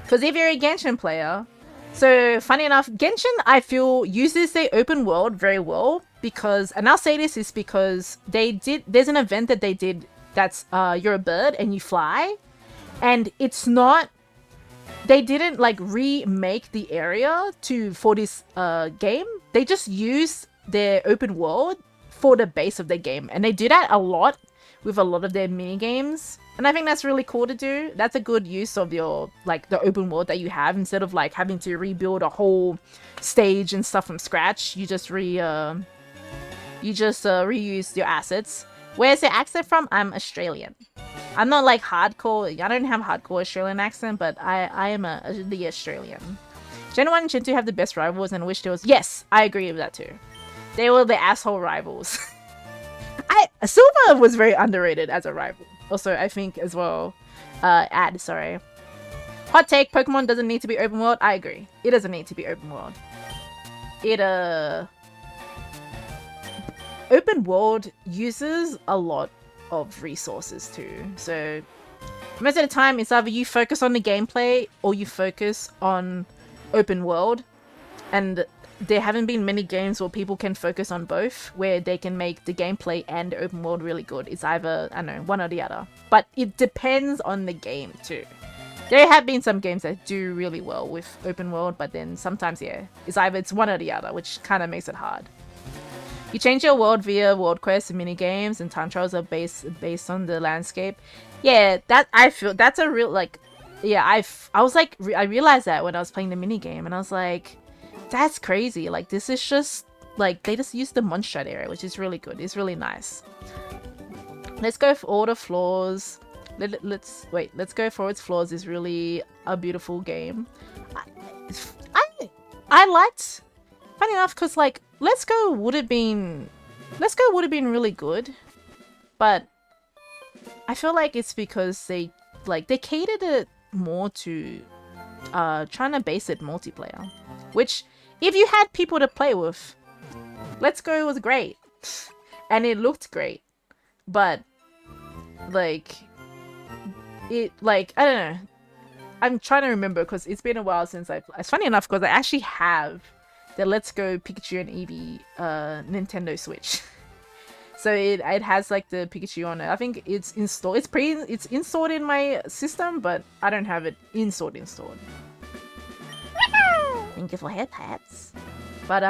Because if you're a Genshin player, so funny enough, Genshin I feel uses the open world very well because, and I'll say this is because there's an event that they did that's you're a bird and you fly, and it's not, they didn't like remake the area for this game. They just used their open world for the base of the game, and they do that a lot with a lot of their mini games, and I think that's really cool to do. That's a good use of your like the open world that you have instead of like having to rebuild a whole stage and stuff from scratch. You just reuse your assets. Where's the accent from? I'm Australian. I'm not like hardcore. I don't have hardcore Australian accent, but I am the Australian. Gen 1 and Gen 2 have the best rivals and wish there was... Yes, I agree with that too. They were the asshole rivals. Silver was very underrated as a rival. Also, I think as well... sorry. Hot take, Pokemon doesn't need to be open world. I agree. It doesn't need to be open world. Open world uses a lot of resources too. So most of the time it's either you focus on the gameplay or you focus on open world. And there haven't been many games where people can focus on both, where they can make the gameplay and open world really good. It's either, I don't know, one or the other. But it depends on the game too. There have been some games that do really well with open world, but then sometimes, yeah, it's one or the other, which kind of makes it hard. You change your world via world quests and mini games, and time trials are based on the landscape. Yeah, that I feel that's a real like. Yeah, I was like I realized that when I was playing the mini game, and I was like, that's crazy. Like this is just like they just use the Mondstadt area, which is really good. It's really nice. Let's go for all the floors. Let's go for its floors. Is really a beautiful game. I liked. Funny enough, because like Let's Go would have been really good, but I feel like it's because they catered it more to trying to base it multiplayer, which if you had people to play with, Let's Go was great and it looked great, but like I don't know, I'm trying to remember because it's been a while since it's funny enough because I actually have the Let's Go Pikachu and Eevee Nintendo Switch. So it has like the Pikachu on it. I think it's installed. It's installed in my system, but I don't have it installed. Thank you for head pats. But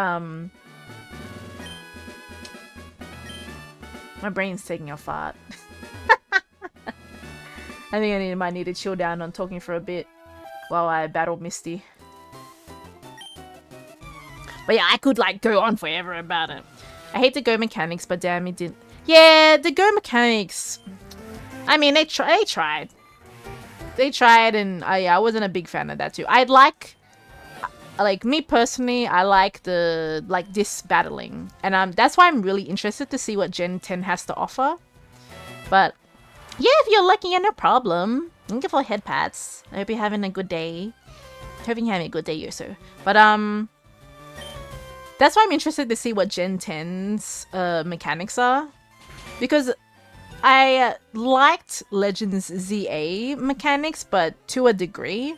my brain's taking a fart. I think I might need to chill down on talking for a bit while I battle Misty. But yeah, I could like go on forever about it. I hate the go mechanics, but damn it didn't. Yeah, the go mechanics. I mean, they tried. They tried, and I wasn't a big fan of that too. I'd like me personally, I like this battling, and that's why I'm really interested to see what Gen 10 has to offer. But yeah, if you're lucky, yeah, no problem. Thank you for head pats. I hope you're having a good day. Hoping you're having a good day or so. But that's why I'm interested to see what Gen 10's mechanics are. because I liked Legends ZA mechanics, but to a degree.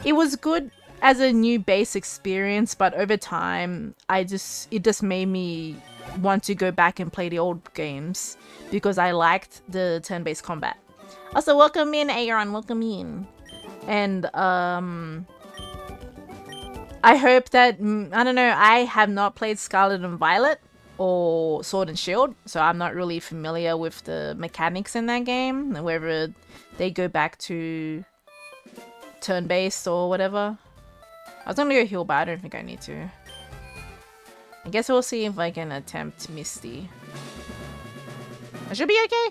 It was good as a new base experience, but over time, it just made me want to go back and play the old games because I liked the turn-based combat. Also, welcome in, Aaron. Welcome in. And I hope that I don't know. I have not played Scarlet and Violet or Sword and Shield, so I'm not really familiar with the mechanics in that game, and whether they go back to turn-based or whatever. I was gonna go heal, but I don't think I need to. I guess we'll see if I can attempt Misty. I should be okay.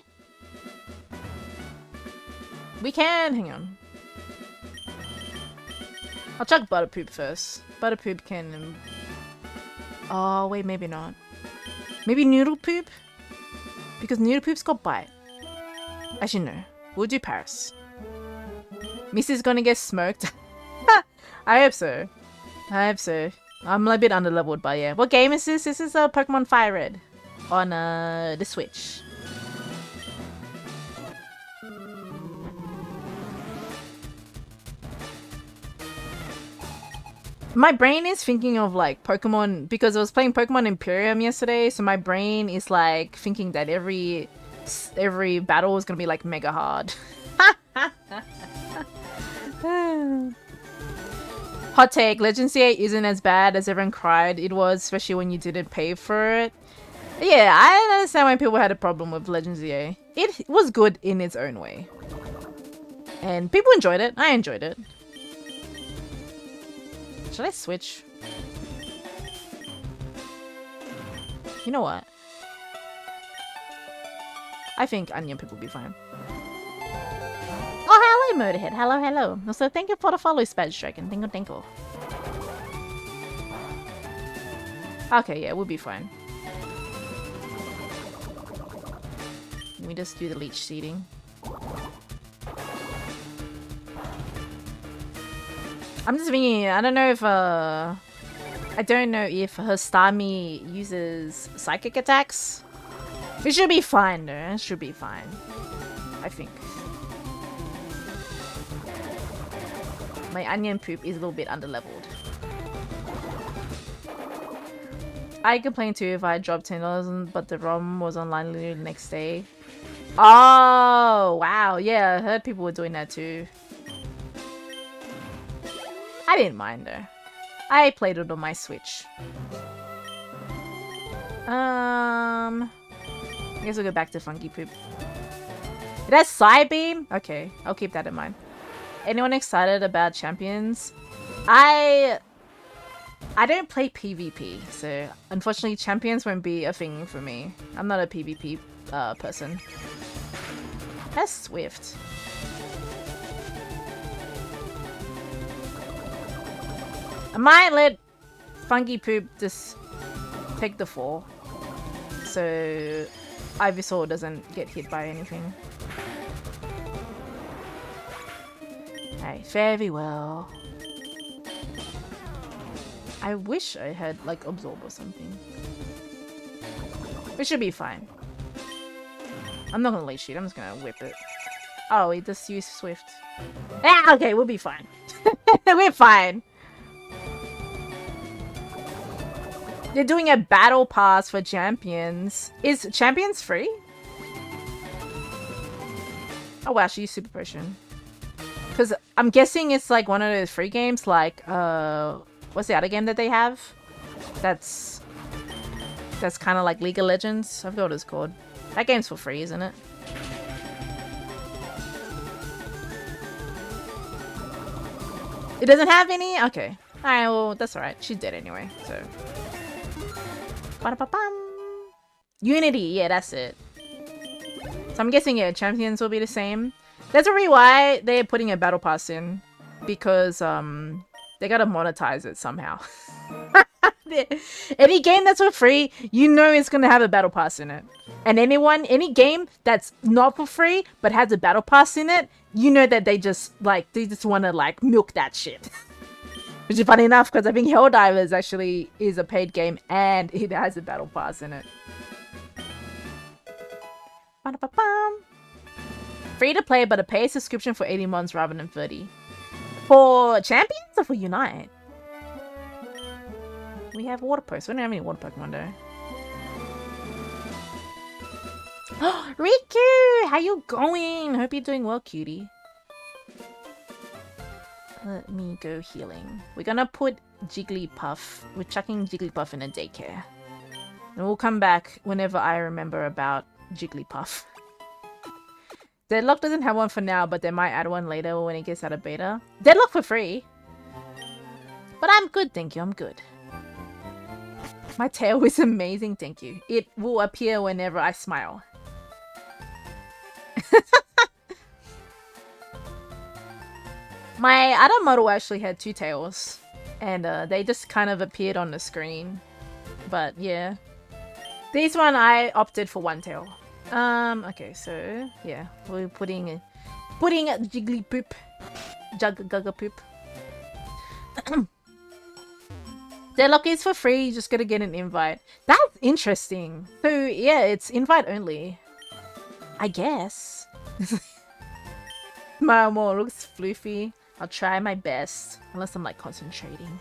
We can. Hang on. I'll chuck Butterpoop first. Butterpoop can... Oh, wait, maybe not. Maybe Noodle Poop? Because Noodle Poop's got Bite. Actually, no. We'll do Paris. Misty's gonna get smoked. I hope so. I hope so. I'm a bit underleveled, but yeah. What game is this? This is Pokémon FireRed on the Switch. My brain is thinking of like Pokemon because I was playing Pokemon Imperium yesterday, so my brain is like thinking that every battle is gonna be like mega hard. Hot take, Legends 8 isn't as bad as everyone cried it was, especially when you didn't pay for it. Yeah, I understand why people had a problem with Legends 8. It was good in its own way. And people enjoyed it. I enjoyed it. Should I switch? You know what? I think Onion Pip will be fine. Oh, hello, Motorhead. Hello, hello. Also, thank you for the follow, Spaz Dragon. Thank you, thank you. Okay, yeah, we'll be fine. Let me just do the leech seeding. I'm just thinking, I don't know if her Starmie uses psychic attacks. It should be fine though, it should be fine. I think. My Onion Poop is a little bit underleveled. I complained too if I dropped $10 but the ROM was online literally the next day. Oh, wow. Yeah, I heard people were doing that too. I didn't mind though. I played it on my Switch. I guess we'll go back to Funky Poop. It has Side Beam? Okay, I'll keep that in mind. Anyone excited about Champions? I don't play PvP, so unfortunately Champions won't be a thing for me. I'm not a PvP person. That's Swift. I might let Funky Poop just take the fall, so Ivysaur doesn't get hit by anything. Hey, very well. I wish I had like Absorb or something. We should be fine. I'm not gonna leash shoot, I'm just gonna whip it. Oh, he just used Swift. Ah, okay, we'll be fine. We're fine. They're doing a battle pass for Champions. Is Champions free? Oh wow, she used Super Potion. Because I'm guessing it's like one of those free games like, what's the other game that they have? That's kind of like League of Legends. I forgot what it's called. That game's for free, isn't it? It doesn't have any? Okay. Alright, well, that's alright. She's dead anyway, so... Ba-da-ba-bum. Unity, yeah, that's it. So I'm guessing, yeah, Champions will be the same. That's probably why they're putting a battle pass in. Because, they gotta monetize it somehow. Any game that's for free, you know it's gonna have a battle pass in it. And any game that's not for free, but has a battle pass in it, you know that they just wanna, like, milk that shit. Which is funny enough, because I think Helldivers actually is a paid game, and it has a battle pass in it. Ba-da-ba-bum. Free to play, but a pay subscription for 80 months rather than 30. For champions or for Unite? We have water pokes. We don't have any water Pokemon though. Riku! How you going? Hope you're doing well, cutie. Let me go healing. We're gonna put Jigglypuff. We're chucking Jigglypuff in a daycare. And we'll come back whenever I remember about Jigglypuff. Deadlock doesn't have one for now, but they might add one later when it gets out of beta. Deadlock for free! But I'm good, thank you, I'm good. My tail is amazing, thank you. It will appear whenever I smile. My other model actually had 2 tails. And they just kind of appeared on the screen. But yeah. This one I opted for 1 tail. Okay, so yeah, we're putting Jigglypoop, Gagapoop. Deadlock is for free. You just gotta get an invite. That's interesting. So yeah, it's invite only. I guess. My more looks floofy. I'll try my best, unless I'm like concentrating.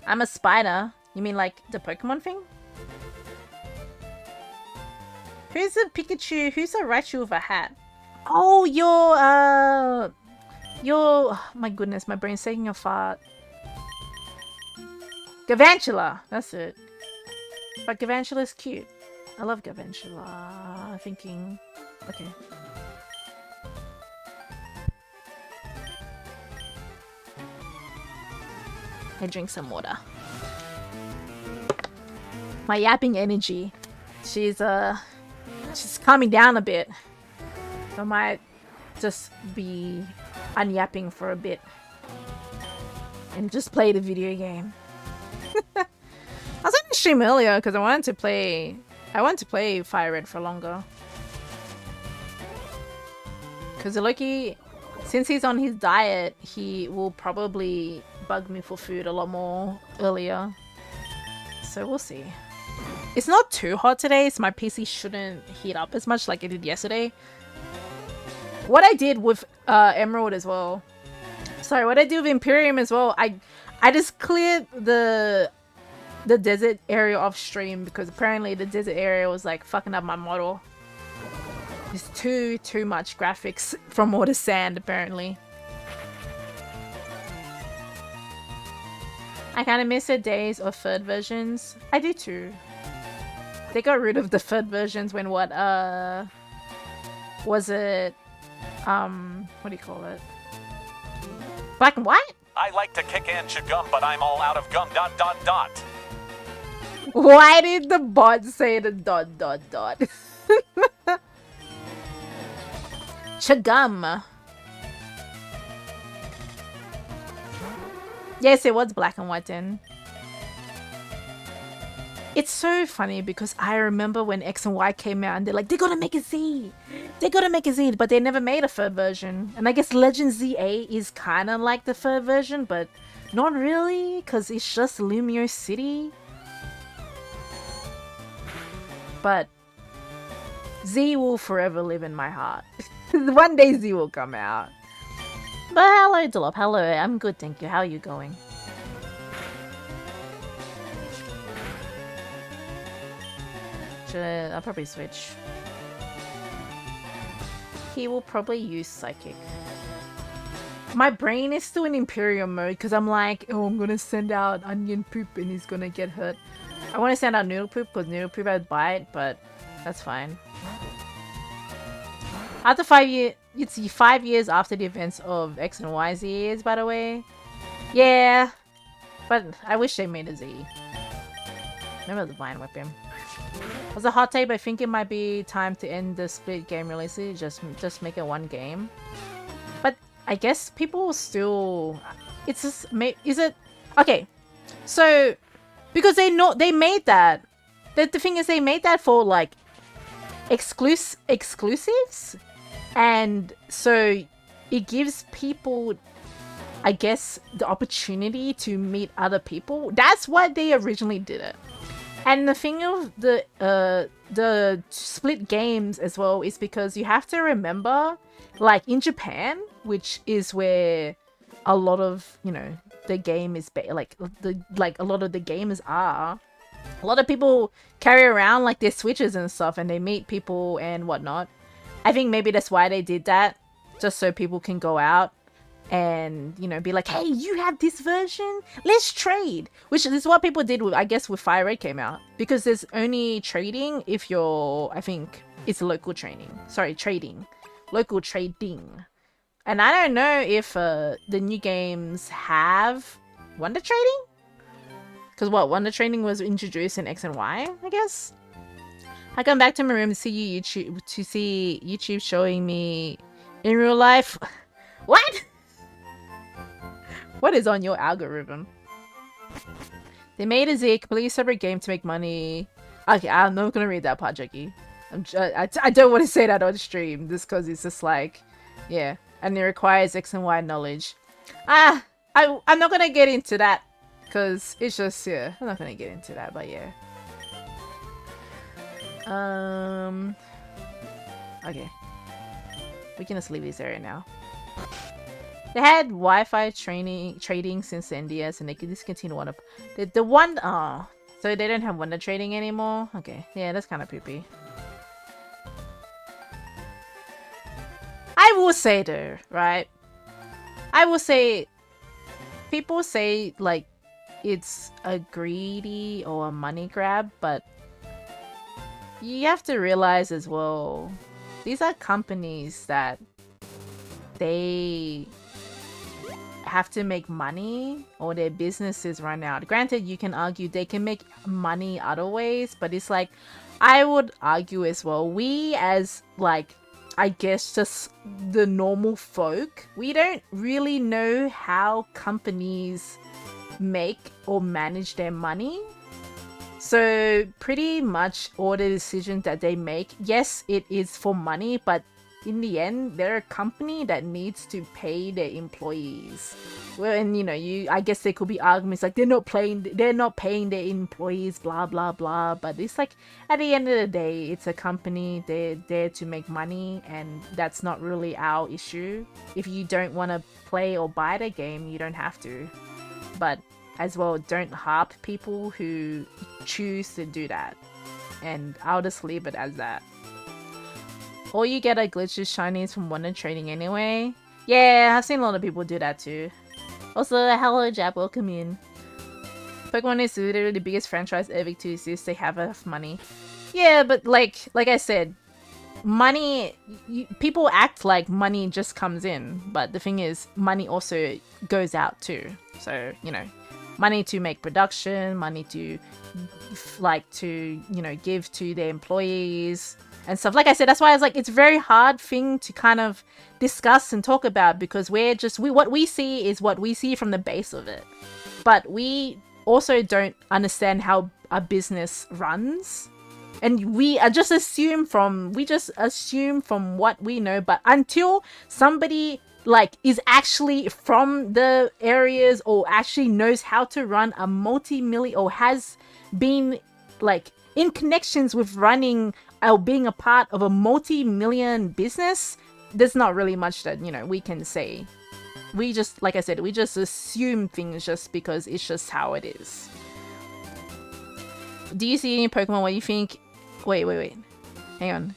I'm a spider. You mean like the Pokemon thing? Who's a Pikachu? Who's a Raichu with a hat? Oh, oh my goodness, my brain's taking a fart. Gavantula, that's it. But Gavantula's cute. I love Gavantula. Thinking, okay. I drink some water. My yapping energy. She's calming down a bit. I might just be unyapping for a bit. And just play the video game. I was on the stream earlier because I wanted to play FireRed for longer. Because Loki, since he's on his diet, he will probably bug me for food a lot more earlier. So we'll see. It's not too hot today, so my PC shouldn't heat up as much like it did yesterday. What I did with Emerald as well. Sorry, what I did with Imperium as well. I just cleared the desert area off stream because apparently the desert area was like fucking up my model. It's too much graphics from all the sand apparently. I kind of miss the days of third versions. I do too. They got rid of the third versions when what was it what do you call it? Black and white? I like to kick and chew gum, but I'm all out of gum, ... Why did the bot say the ... Chagum. Yes, it was black and white then. It's so funny because I remember when X and Y came out and they're like, they're gonna make a Z! They're gonna make a Z, but they never made a third version. And I guess Legend ZA is kind of like the third version, but not really, because it's just Lumiere City. But Z will forever live in my heart. One day Z will come out. But hello, Dolop. Hello, I'm good, thank you. How are you going? I'll probably switch. He will probably use Psychic. My brain is still in Imperium mode because I'm like, oh, I'm gonna send out Onion Poop and he's gonna get hurt. I want to send out Noodle Poop because Noodle Poop had Bite, but that's fine. After 5 years, it's 5 years after the events of X and Y Z's, by the way. Yeah, but I wish they made a Z. Remember the Vine Weapon. As a hot take, I think it might be time to end the split game releases. Just make it one game. But I guess people will still. It's just is it okay? So because they made that. The thing is, they made that for like exclusives, and so it gives people, I guess, the opportunity to meet other people. That's why they originally did it. And the thing of the split games as well is because you have to remember, like in Japan, which is where a lot of, you know, the game is a lot of the gamers are. A lot of people carry around like their Switches and stuff, and they meet people and whatnot. I think maybe that's why they did that, just so people can go out and, you know, be like, hey, you have this version, let's trade, which is what people did with, I guess, with FireRed came out, because there's only trading if you're, I think it's local trading, local trading. And I don't know if the new games have wonder trading, because wonder trading was introduced in X and Y, I guess. I come back to my room to see YouTube showing me in real life. What? What is on your algorithm? They made a completely separate game to make money. Okay, I'm not gonna read that part, Jackie. I don't want to say that on stream, just because it's just like, yeah. And it requires X and Y knowledge. I'm not gonna get into that, because it's just, yeah. I'm not gonna get into that, but yeah. Okay. We can just leave this area now. They had Wi-Fi trading since the NDS, and they could discontinue one of the one. Oh, so they don't have wonder trading anymore. Okay, yeah, that's kind of poopy. I will say though, right? I will say, people say like it's a greedy or a money grab, but you have to realize as well, these are companies that they have to make money, or their businesses run out. Granted, you can argue they can make money other ways, but it's like, I would argue as well, we as like, I guess just the normal folk, we don't really know how companies make or manage their money. So pretty much all the decisions that they make, yes, it is for money, but in the end, they're a company that needs to pay their employees. Well, and you know, I guess there could be arguments like they're not paying their employees, blah blah blah. But it's like, at the end of the day, it's a company. They're there to make money, and that's not really our issue. If you don't want to play or buy the game, you don't have to. But as well, don't harp people who choose to do that. And I'll just leave it as that. All you get are glitches shinies from wonder trading anyway. Yeah, I've seen a lot of people do that too. Also, hello Jap, welcome in. Pokemon is literally the biggest franchise ever to exist. They have enough money. Yeah, but like I said, money, people act like money just comes in, but the thing is, money also goes out too. So, you know, money to make production, money to you know, give to their employees and stuff. Like I said, that's why I was like, it's a very hard thing to kind of discuss and talk about, because what we see is what we see from the base of it, but we also don't understand how a business runs, and we just assume from what we know. But until somebody like is actually from the areas, or actually knows how to run a multi-million, or has been like in connections with running or being a part of a multi-million business, there's not really much that, you know, we can say. We just, like I said, we just assume things just because it's just how it is. Do you see any Pokemon where you think, wait, hang on.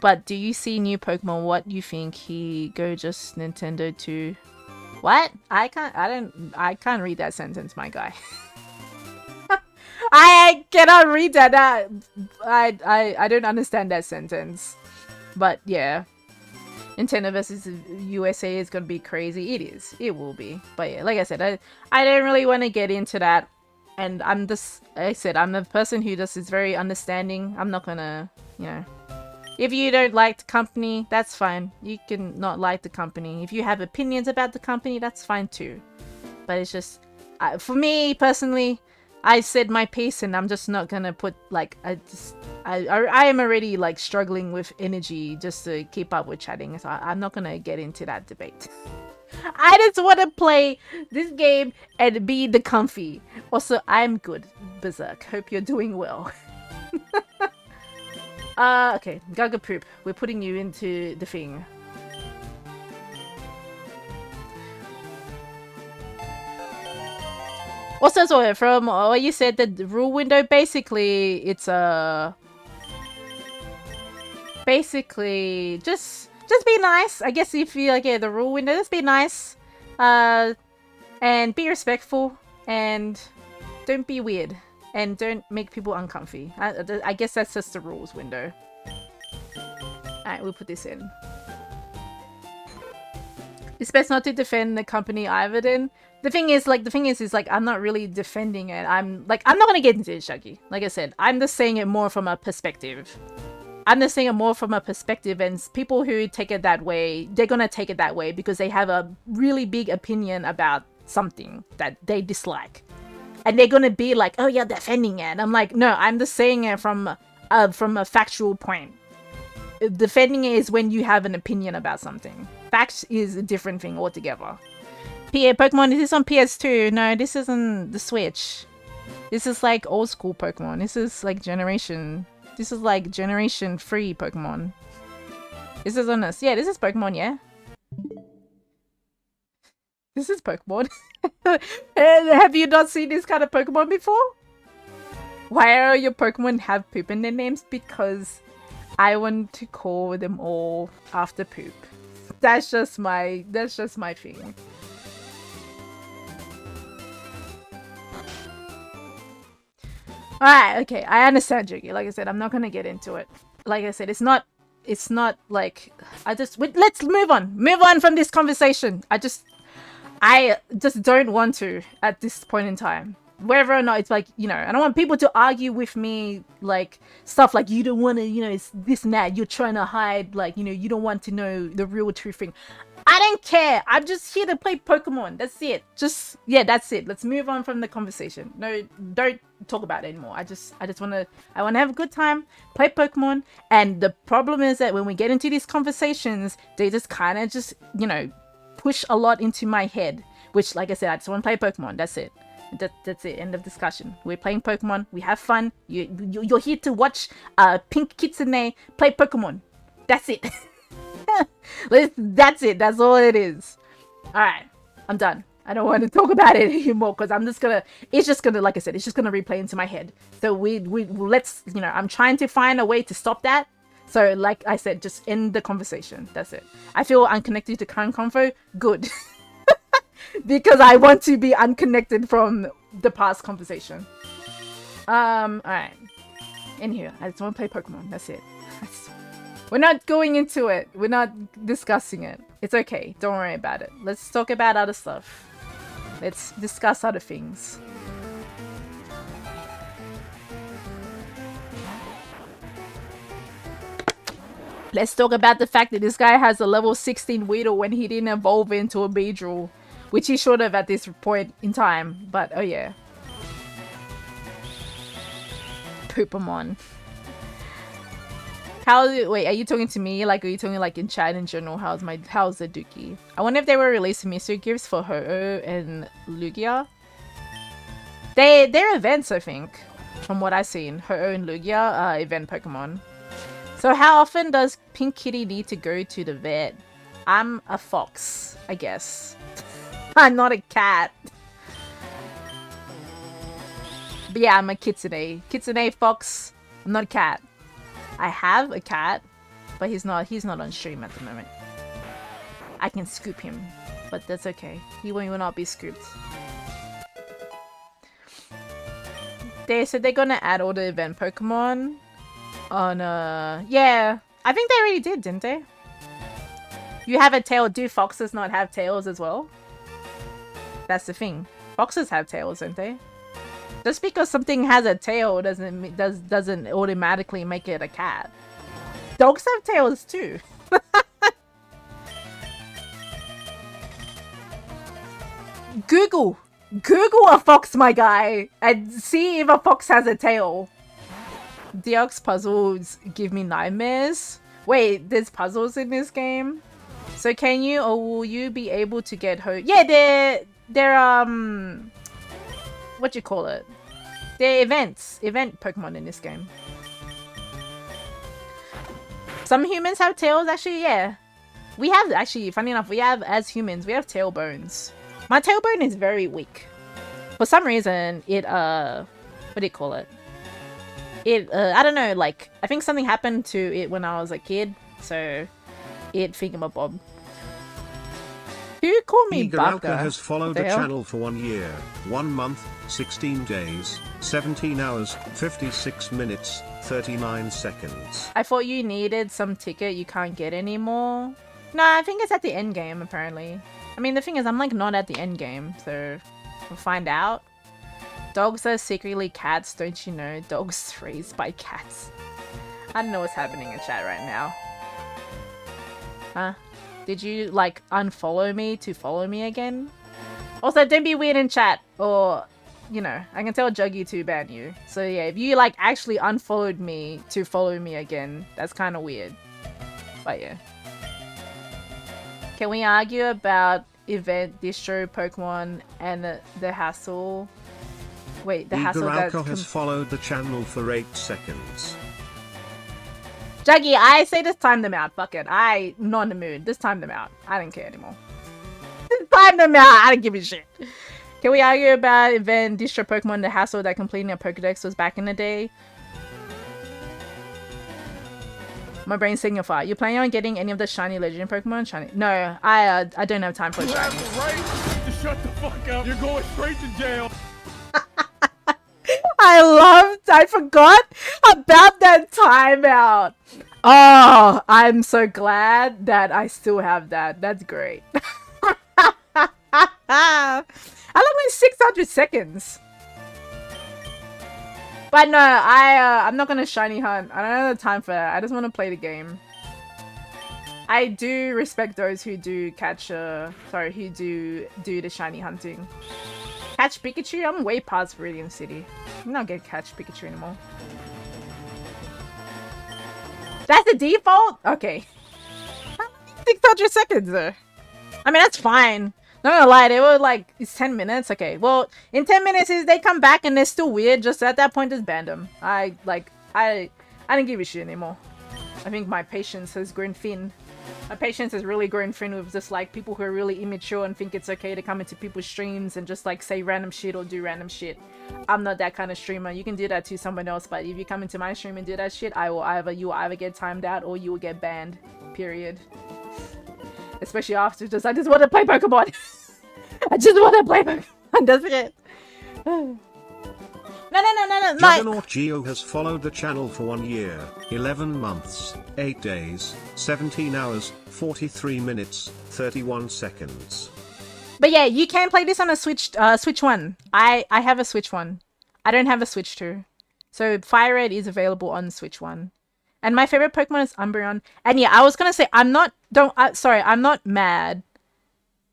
But do you see new Pokemon what you think he go just Nintendo to? What? I can't read that sentence, my guy. I cannot read that. I don't understand that sentence. But yeah, Nintendo versus USA is gonna be crazy. It is. It will be. But yeah, like I said, I don't really want to get into that. And I'm just, like I said, I'm the person who just is very understanding. I'm not gonna, you know, if you don't like the company, that's fine. You can not like the company. If you have opinions about the company, that's fine too. But it's just, for me personally, I said my piece, and I'm just not gonna put like, I am already like struggling with energy just to keep up with chatting, so I'm not gonna get into that debate. I just want to play this game and be the comfy. Also, I'm good, Berserk. Hope you're doing well. Okay, Gaga Poop. We're putting you into the thing. Also, so from what you said, the rule window, basically, it's basically just be nice. I guess if you like, yeah, the rule window, just be nice, and be respectful, and don't be weird, and don't make people uncomfy. I guess that's just the rules window. Alright, we'll put this in. It's best not to defend the company either. Then the thing is, I'm not really defending it. I'm not gonna get into it, Shaggy. Like I said, I'm just saying it more from a perspective. And people who take it that way, they're gonna take it that way because they have a really big opinion about something that they dislike. And they're gonna be like, oh, you're defending it. I'm like, no, I'm just saying it from a factual point. Defending it is when you have an opinion about something. Facts is a different thing altogether. Pokemon, is this on PS2? No, this isn't the Switch. This is like old school Pokemon. This is like generation 3 Pokemon. This is on us. Yeah, this is Pokemon, yeah. This is Pokemon. Have you not seen this kind of Pokemon before? Why are your Pokemon have poop in their names? Because I want to call them all after poop. That's just my thing. Alright, okay, I understand, Jiggy. Like I said, I'm not gonna get into it. Like I said, it's not like let's move on from this conversation. I just don't want to at this point in time. Whether or not it's like, you know, I don't want people to argue with me like stuff like you don't want to, you know, it's this and that, you're trying to hide, like, you know, you don't want to know the real true thing. I don't care. I'm just here to play Pokemon. That's it. That's it. Let's move on from the conversation. No, don't talk about it anymore. I want to have a good time, play Pokemon. And the problem is that when we get into these conversations, they just kind of just, you know, push a lot into my head, which, like I said, I just want to play Pokemon. That's it. That's it. End of discussion. We're playing Pokemon. We have fun. You're here to watch Pink Kitsune play Pokemon. That's it. That's it. That's all it is. Alright. I'm done. I don't want to talk about it anymore because it's just gonna, like I said, it's just gonna replay into my head. So let's, you know, I'm trying to find a way to stop that. So like I said, just end the conversation. That's it. I feel unconnected to current convo. Good. Because I want to be unconnected from the past conversation. Alright. In here. I just want to play Pokemon. That's it. We're not going into it. We're not discussing it. It's okay. Don't worry about it. Let's talk about other stuff. Let's discuss other things. Let's talk about the fact that this guy has a level 16 Weedle when he didn't evolve into a Beedrill. Which he should have at this point in time. But, oh yeah. Poopamon. Wait, are you talking to me? Like, are you talking like in chat in general? How's the Dookie? I wonder if they were releasing mystery gifts for Ho-Oh and Lugia. They're events, I think. From what I've seen. Ho-Oh and Lugia are event Pokemon. So how often does Pink Kitty need to go to the vet? I'm a fox, I guess. I'm not a cat. But yeah, I'm a kitsune. Kitsune fox. I'm not a cat. I have a cat, but he's not on stream at the moment. I can scoop him, but that's okay. He will not be scooped. They said they're gonna add all the event Pokemon on yeah. I think they already did, didn't they? You have a tail. Do foxes not have tails as well? That's the thing. Foxes have tails, don't they? Just because something has a tail doesn't automatically make it a cat. Dogs have tails too. Google a fox, my guy, and see if a fox has a tail. Deox puzzles give me nightmares. Wait, there's puzzles in this game? So can you or will you be able to get Yeah, they're what you call it? They're event Pokemon in this game. Some humans have tails, actually, yeah. We have, actually, funny enough, we have, as humans, we have tail bones. My tailbone is very weak. For some reason, it, what do you call it? I don't know, like, I think something happened to it when I was a kid, so it thingamabob. Who called me Igaralka Baka? has followed the channel for 1 year, 1 month, 16 days, 17 hours, 56 minutes, 39 seconds. I thought you needed some ticket you can't get anymore. No, I think it's at the end game, apparently. I mean, the thing is, I'm like not at the end game, so we'll find out. Dogs are secretly cats, don't you know? Dogs raised by cats. I don't know what's happening in chat right now. Huh? Did you, like, unfollow me to follow me again? Also, don't be weird in chat, or, you know, I can tell Juggy to ban you. So yeah, if you, like, actually unfollowed me to follow me again, that's kind of weird. But yeah. Can we argue about event, distro, Pokemon, and the hassle? Wait, the hassle that... Igaralka has followed the channel for 8 seconds. Juggy, I say just time them out. Fuck it. I'm not in the mood. Just time them out. I don't care anymore. Just time them out. I don't give a shit. Can we argue about event, distro, Pokemon, the hassle that completing a Pokedex was back in the day? My brain's signify. You planning on getting any of the shiny legend Pokemon? Shiny? No, I don't have time for You shiny. have the right to shut the fuck up. You're going straight to jail. I forgot about that timeout. Oh, I'm so glad that I still have that. That's great. I only 600 seconds. But no, I'm not gonna shiny hunt. I don't have the time for that. I just want to play the game. I do respect those who do catch, who do the shiny hunting. Catch Pikachu? I'm way past Viridian City. I'm not gonna catch Pikachu anymore. That's the default? Okay. 600 seconds though. I mean, that's fine. Not gonna lie, they were like, it's 10 minutes? Okay, well, in 10 minutes, if they come back and they're still weird, just at that point, just ban them. I don't give a shit anymore. I think my patience has grown thin. My patience has really grown thin with just like people who are really immature and think it's okay to come into people's streams and just like say random shit or do random shit. I'm not that kind of streamer. You can do that to someone else, but if you come into my stream and do that shit, you will either get timed out or you will get banned. Period. Especially after I just want to play Pokemon. I just want to play Pokemon. That's it. No. Juggernaut Geo has followed the channel for 1 year, 11 months, 8 days, 17 hours, 43 minutes, 31 seconds. But yeah, you can play this on a Switch 1. I have a Switch 1. I don't have a Switch 2. So FireRed is available on Switch 1. And my favorite Pokemon is Umbreon. And yeah, I was gonna say, I'm not mad.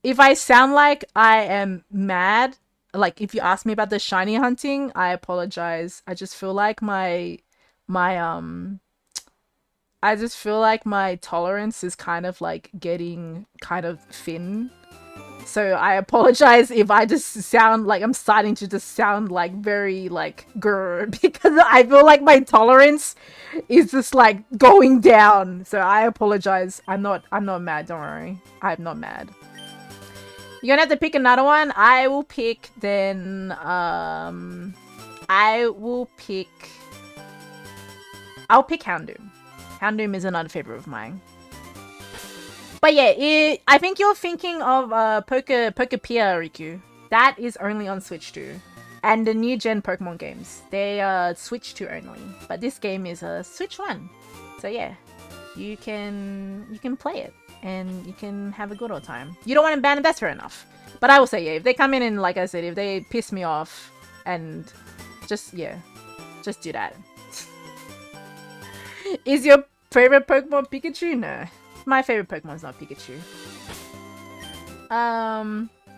If I sound like I am mad, like if you ask me about the shiny hunting, I apologize. I just feel like my tolerance is kind of like getting kind of thin. So I apologize if I just sound like I'm starting to just sound like very like grr, because I feel like my tolerance is just like going down. So I apologize. I'm not mad, don't worry. I'm not mad. You're gonna have to pick another one. I'll pick Houndoom. Houndoom is another favorite of mine. But yeah, I think you're thinking of Pokepia, Riku. That is only on Switch 2. And the new gen Pokemon games. They are Switch 2 only. But this game is a Switch 1. So yeah, you can play it. And you can have a good old time. You don't want to ban it, that's fair enough. But I will say, yeah, if they come in and, like I said, if they piss me off, and just do that. Is your favorite Pokemon Pikachu? No. My favorite Pokemon is not Pikachu.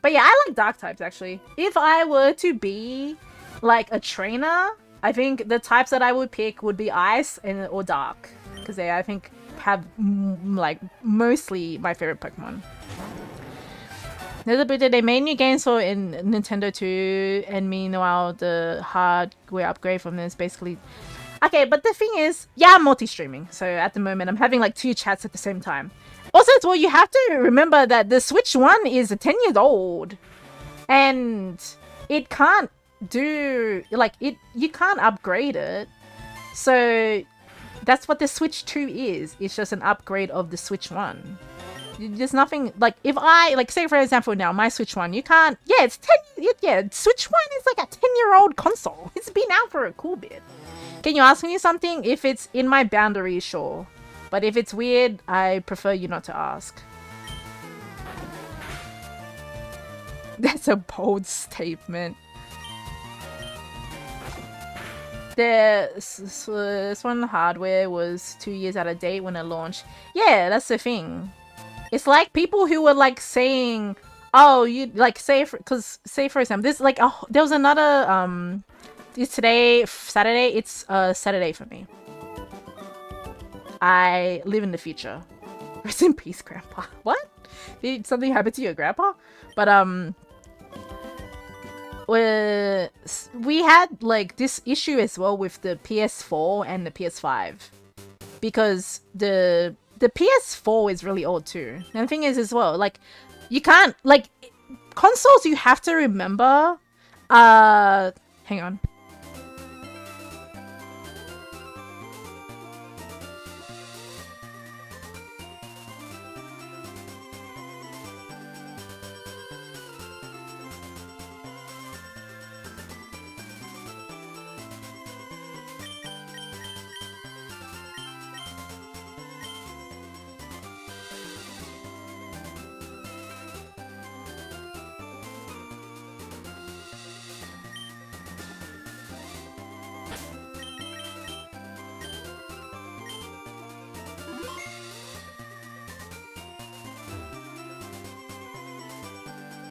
But yeah, I like dark types, actually. If I were to be, like, a trainer, I think the types that I would pick would be Ice or Dark. Because I think have like mostly my favorite Pokemon. They made new games for in Nintendo 2, and meanwhile the hardware upgrade from this basically. Okay, but the thing is, yeah, I'm multi-streaming, so at the moment I'm having like 2 chats at the same time. Also, as well, you have to remember that the Switch 1 is 10 years old, and it can't do like it. You can't upgrade it, so that's what the Switch 2 is. It's just an upgrade of the Switch 1. There's nothing like if I like say for example now my Switch 1, you can't. Yeah, it's 10. Yeah, Switch 1 is like a 10-year-old console. It's been out for a cool bit. Can you ask me something? If it's in my boundaries, sure. But if it's weird, I prefer you not to ask. That's a bold statement. This one hardware was 2 years out of date when it launched. Yeah, that's the thing. It's like people who were like saying, "Oh, you like say for example, this like there was another it's today Saturday. It's Saturday for me. I live in the future. Rest in peace, Grandpa. What? Did something happen to your grandpa? But we had like this issue as well with the PS4 and the PS5 because the PS4 is really old too. And the thing is as well, like you can't like consoles. You have to remember. Hang on.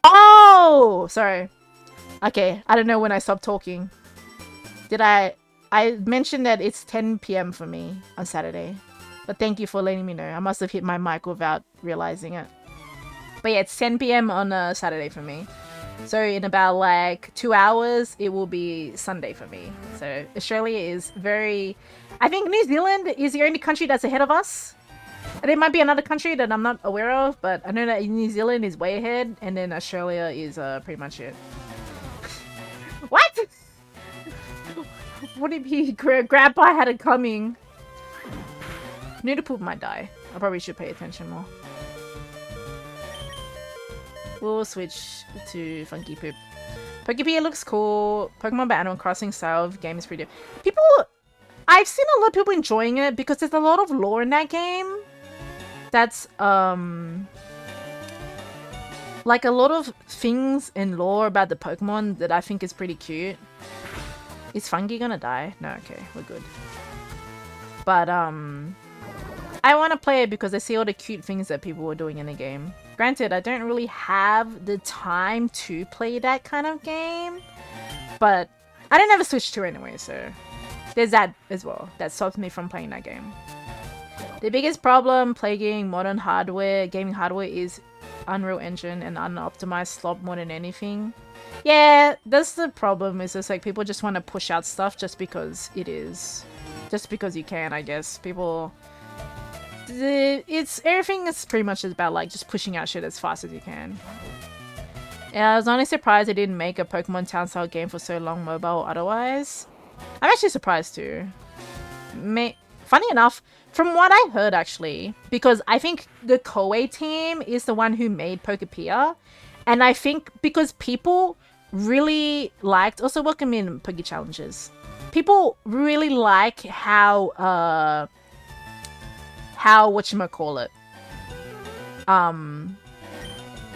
Oh, sorry. Okay, I don't know when I stopped talking. Did I mentioned that it's 10 p.m. for me on Saturday. But thank you for letting me know. I must have hit my mic without realizing it. But yeah, it's 10 p.m. on a Saturday for me. So in about like 2 hours, it will be Sunday for me. So Australia is very... I think New Zealand is the only country that's ahead of us. And there might be another country that I'm not aware of, but I know that New Zealand is way ahead, and then Australia is pretty much it. What? What if he Grandpa had it coming? Noodle poop might die. I probably should pay attention more. We'll switch to Funky Poop. Pokepedia looks cool. Pokemon by Animal Crossing style of game is pretty good. People... I've seen a lot of people enjoying it because there's a lot of lore in that game. That's, like a lot of things and lore about the Pokemon that I think is pretty cute. Is Fungi gonna die? No, okay, we're good. But, I want to play it because I see all the cute things that people were doing in the game. Granted, I don't really have the time to play that kind of game. But I don't have a Switch 2 anyway, so... There's that as well. That stops me from playing that game. The biggest problem plaguing modern hardware, gaming hardware, is Unreal Engine and unoptimized slop more than anything. Yeah, that's the problem. Is just like people just want to push out stuff just because it is. Just because you can, I guess. People... Everything is pretty much about like just pushing out shit as fast as you can. Yeah, I was only surprised they didn't make a Pokemon Town style game for so long, mobile or otherwise. I'm actually surprised too. Funny enough, from what I heard actually, because I think the Koei team is the one who made Pokepedia, and I think because people really liked, also welcome in Poke Challenges, people really like how whatchamacallit,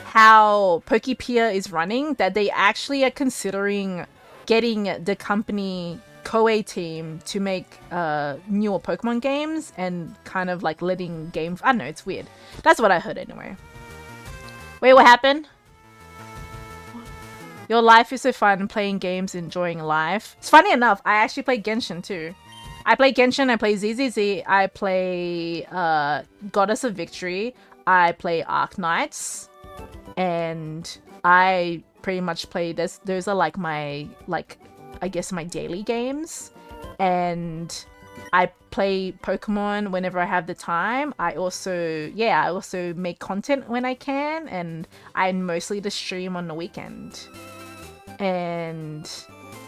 how Pokepedia is running, that they actually are considering getting the company Koei team to make newer Pokemon games and kind of like letting game... I don't know, it's weird. That's what I heard anyway. Wait, what happened? Your life is so fun playing games, enjoying life. It's funny enough, I actually play Genshin too. I play Genshin, I play ZZZ, I play Goddess of Victory, I play Arc Knights, and I pretty much play this. Those are like my, I guess my daily games. And I play Pokemon whenever I have the time. I also make content when I can, and I mostly just stream on the weekend. And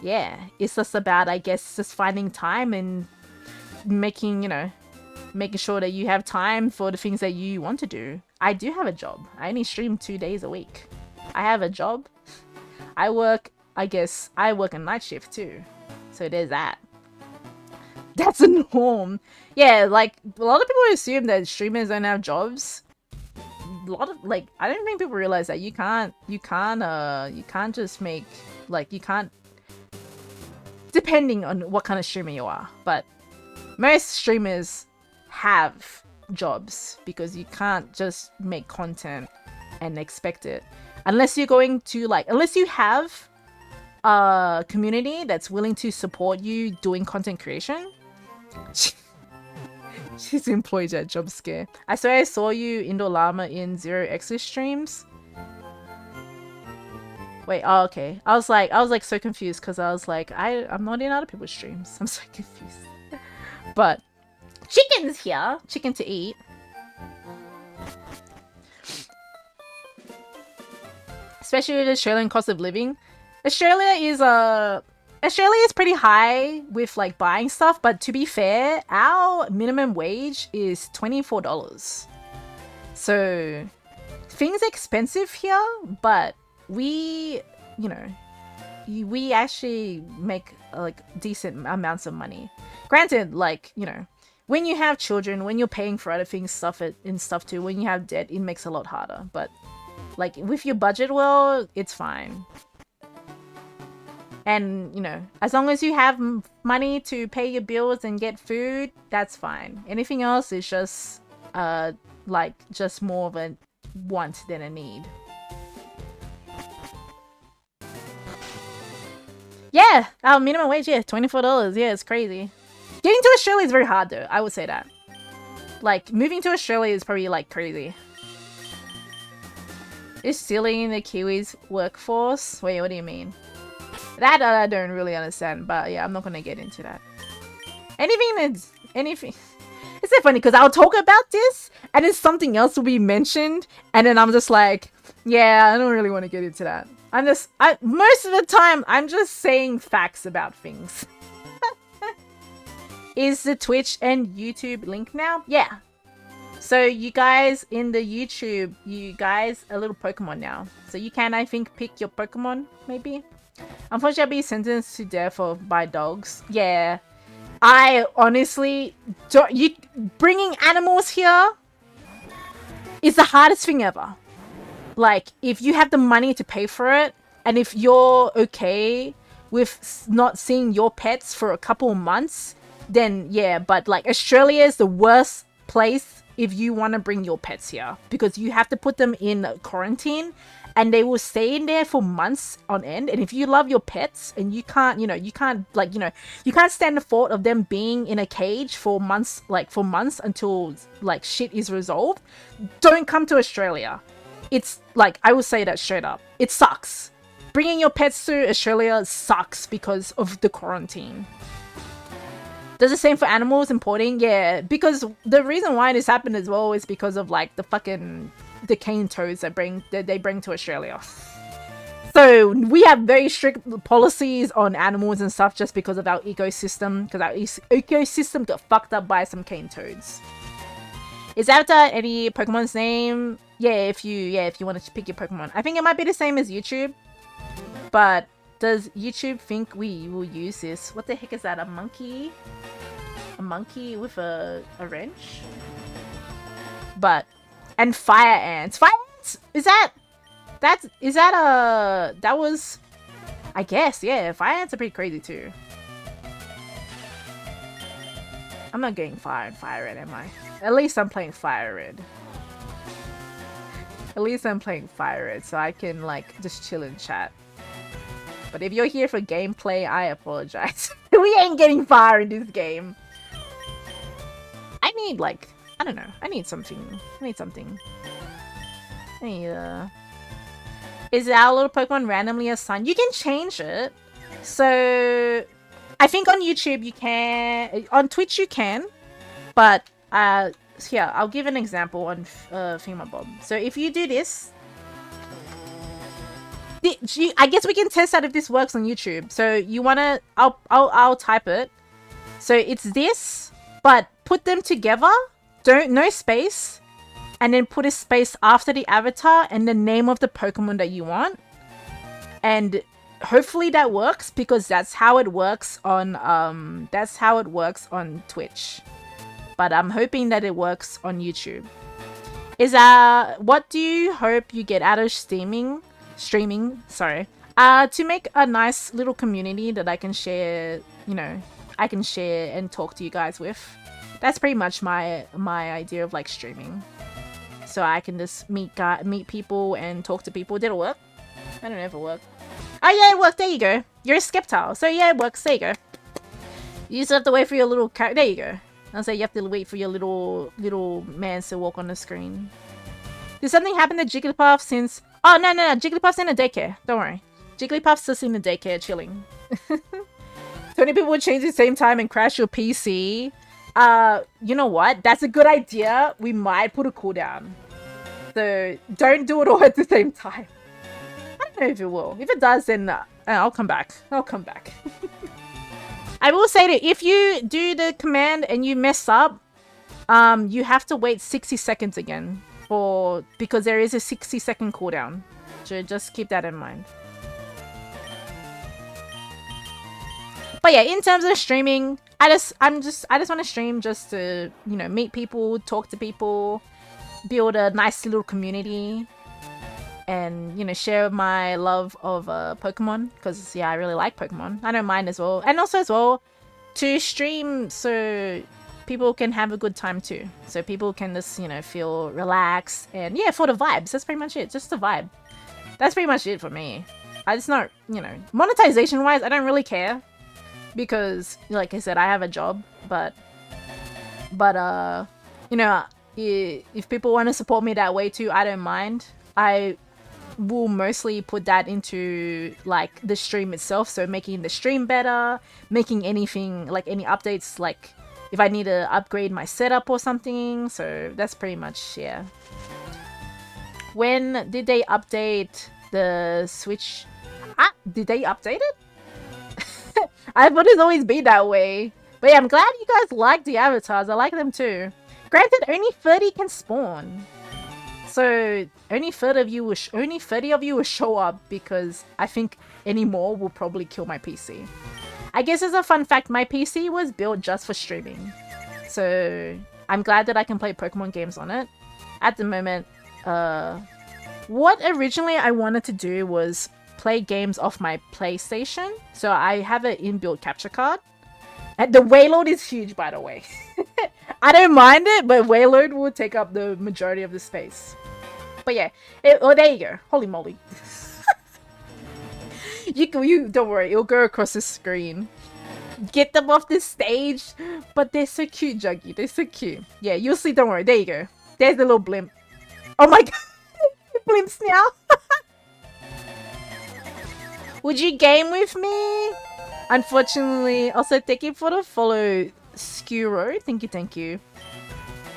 yeah, it's just about, I guess, just finding time and making sure that you have time for the things that you want to do. I do have a job. I only stream 2 days a week. I have a job. I work a night shift too. So there's that. That's a norm. Yeah, like, a lot of people assume that streamers don't have jobs. I don't think people realize that you can't just make, depending on what kind of streamer you are, but most streamers have jobs because you can't just make content and expect it. Unless you're going to, unless you have a community that's willing to support you doing content creation. She's employed at job scare. I swear I saw you Indo Llama in Zero Exit streams. Wait, oh okay. I was like so confused because I was like, I'm not in other people's streams. I'm so confused. But chicken's here. Chicken to eat. Especially with the Australian cost of living. Australia is pretty high with like buying stuff, but to be fair, our minimum wage is $24. So things are expensive here, but we actually make like decent amounts of money. Granted, when you have children, when you're paying for other things, stuff too, when you have debt, it makes it a lot harder. But with your budget well, it's fine. And, as long as you have money to pay your bills and get food, that's fine. Anything else is just, just more of a want than a need. Yeah, our minimum wage, yeah, $24. Yeah, it's crazy. Getting to Australia is very hard, though. I would say that. Moving to Australia is probably, crazy. Is stealing the Kiwis' workforce? Wait, what do you mean? That I don't really understand, but yeah, I'm not gonna get into that. Anything. It's so funny because I'll talk about this and then something else will be mentioned, and then I'm just like, yeah, I don't really want to get into that. Most of the time, I'm just saying facts about things. Is the Twitch and YouTube link now? Yeah. So you guys in the YouTube, you guys a little Pokemon now. So you can, I think, pick your Pokemon, maybe? Unfortunately, I'll be sentenced to death by dogs. Yeah. I honestly bringing animals here is the hardest thing ever. If you have the money to pay for it, and if you're okay with not seeing your pets for a couple of months, then yeah, but Australia is the worst place if you want to bring your pets here, because you have to put them in quarantine and they will stay in there for months on end. And if you love your pets and you can't stand the thought of them being in a cage for months, until shit is resolved, don't come to Australia. It's I will say that straight up. It sucks. Bringing your pets to Australia sucks because of the quarantine. Does the same for animals importing? Yeah, because the reason why this happened as well is because of the cane toads that they bring to Australia. So we have very strict policies on animals and stuff just because of our ecosystem, because our ecosystem got fucked up by some cane toads. Is Avatar any Pokemon's name? Yeah, if you wanted to pick your Pokemon. I think it might be the same as YouTube. But does YouTube think we will use this? What the heck is that? A monkey? A monkey with a wrench? And fire ants. Fire ants? That was, I guess, yeah. Fire ants are pretty crazy too. I'm not getting FireRed, am I? At least I'm playing FireRed. At least I'm playing FireRed, so I can just chill and chat. But if you're here for gameplay, I apologize. We ain't getting fire in this game. need like, I don't know. I need something. Is our little Pokemon randomly assigned? You can change it. So I think on YouTube you can, on Twitch you can, but here I'll give an example on Thingamabob. So if you do this, I guess we can test out if this works on YouTube. So you wanna, I'll type it. So it's this, but put them together. No space, and then put a space after the avatar and the name of the Pokemon that you want. And hopefully that works, because that's how it works on Twitch. But I'm hoping that it works on YouTube. What do you hope you get out of streaming? To make a nice little community that I can share, I can share and talk to you guys with. That's pretty much my idea of like streaming. So I can just meet people and talk to people. Did it work? I don't know if it worked. Oh yeah, it worked. There you go. You're a Skeptile. So yeah, it works. There you go. You just have to wait for your little character. There you go. I'll say you have to wait for your little man to walk on the screen. Did something happen to Jigglypuff since... Oh, no. Jigglypuff's in the daycare. Don't worry. Jigglypuff's just in the daycare chilling. 20 people would change at the same time and crash your PC. You know what? That's a good idea. We might put a cooldown. So don't do it all at the same time. I don't know if it will. If it does, then I'll come back. I will say that if you do the command and you mess up, you have to wait 60 seconds again because there is a 60-second cooldown. So just keep that in mind. But yeah, in terms of streaming, I just want to stream just to, meet people, talk to people, build a nice little community, and, share my love of Pokemon, because, yeah, I really like Pokemon. I don't mind as well. And also as well, to stream so people can have a good time too. So people can just, feel relaxed. And, yeah, for the vibes. That's pretty much it. Just the vibe. That's pretty much it for me. It's not, monetization-wise, I don't really care. Because, like I said, I have a job. But if people want to support me that way too, I don't mind. I will mostly put that into like the stream itself, so making the stream better, making anything like any updates, like if I need to upgrade my setup or something. So that's pretty much, yeah. When did they update the Switch? Did they update it? I thought it's always been that way. But yeah, I'm glad you guys like the avatars. I like them too. Granted, only 30 can spawn. So only 30 of you will show up, because I think any more will probably kill my PC. I guess as a fun fact, my PC was built just for streaming. So I'm glad that I can play Pokemon games on it. At the moment, what originally I wanted to do was play games off my PlayStation. So I have an inbuilt capture card. And the Wayload is huge, by the way. I don't mind it, but Wayload will take up the majority of the space. But yeah, there you go. Holy moly. you don't worry, it'll go across the screen. Get them off the stage. But they're so cute, Juggy. They're so cute. Yeah, you'll see, don't worry. There you go. There's the little blimp. Oh my god. Blimps now. Would you game with me? Unfortunately, also thank you for the follow, Skuro. Thank you.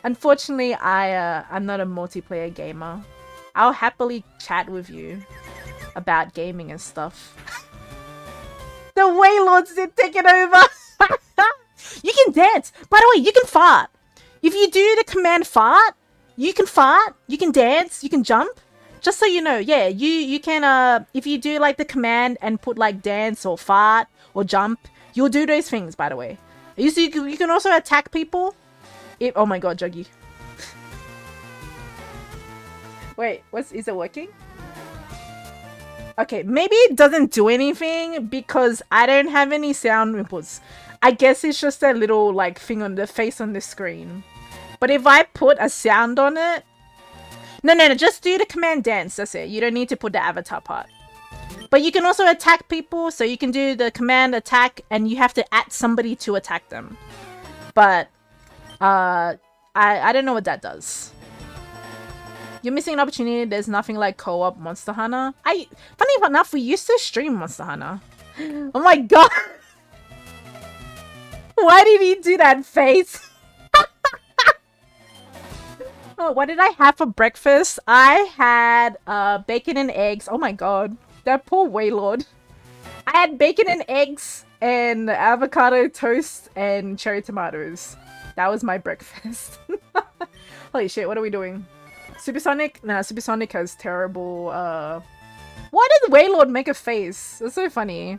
Unfortunately, I'm not a multiplayer gamer. I'll happily chat with you about gaming and stuff. The Waylords did take it over. You can dance. By the way, you can fart. If you do the command fart, you can dance, you can jump. Just so you know, yeah, you can, if you do like the command and put like dance or fart or jump, you'll do those things, by the way. You can also attack people. Oh my god, Juggy. Wait, is it working? Okay, maybe it doesn't do anything because I don't have any sound inputs. I guess it's just a little like thing on the face on the screen. But if I put a sound on it, no, just do the command dance, that's it. You don't need to put the avatar part. But you can also attack people, so you can do the command attack and you have to add somebody to attack them. But I don't know what that does. You're missing an opportunity. There's nothing like co-op Monster Hunter. Funny enough, we used to stream Monster Hunter. Oh my god. Why did he do that face? Oh, what did I have for breakfast? I had bacon and eggs. Oh my god. That poor Waylord. I had bacon and eggs and avocado toast and cherry tomatoes. That was my breakfast. Holy shit, what are we doing? Supersonic? Nah, Supersonic has terrible, Why does Waylord make a face? That's so funny.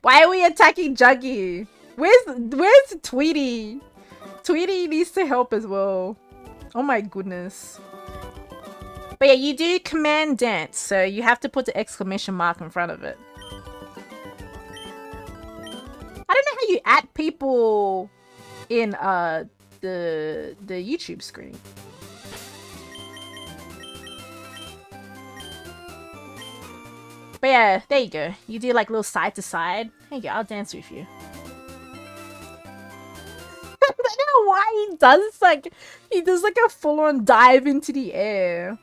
Why are we attacking Juggy? Where's Tweety? Tweety needs to help as well. Oh my goodness. But yeah, you do command dance, so you have to put the exclamation mark in front of it. I don't know how you add people in the YouTube screen. But yeah, there you go. You do like little side to side. There you go, I'll dance with you. I don't know why he does like a full-on dive into the air.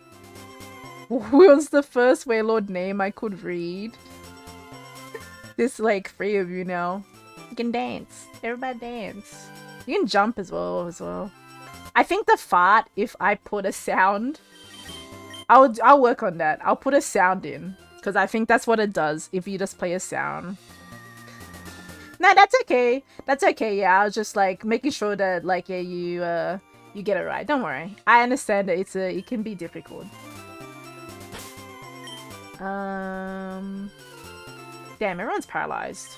What was the first Waylord name I could read? There's like 3 of you now. You can dance. Everybody dance. You can jump as well. I think the fart, if I put a sound, I'll work on that. I'll put a sound in. Because I think that's what it does if you just play a sound. No, that's okay. That's okay, yeah. I was just like making sure that like yeah, you get it right. Don't worry. I understand that it can be difficult. Damn, everyone's paralyzed.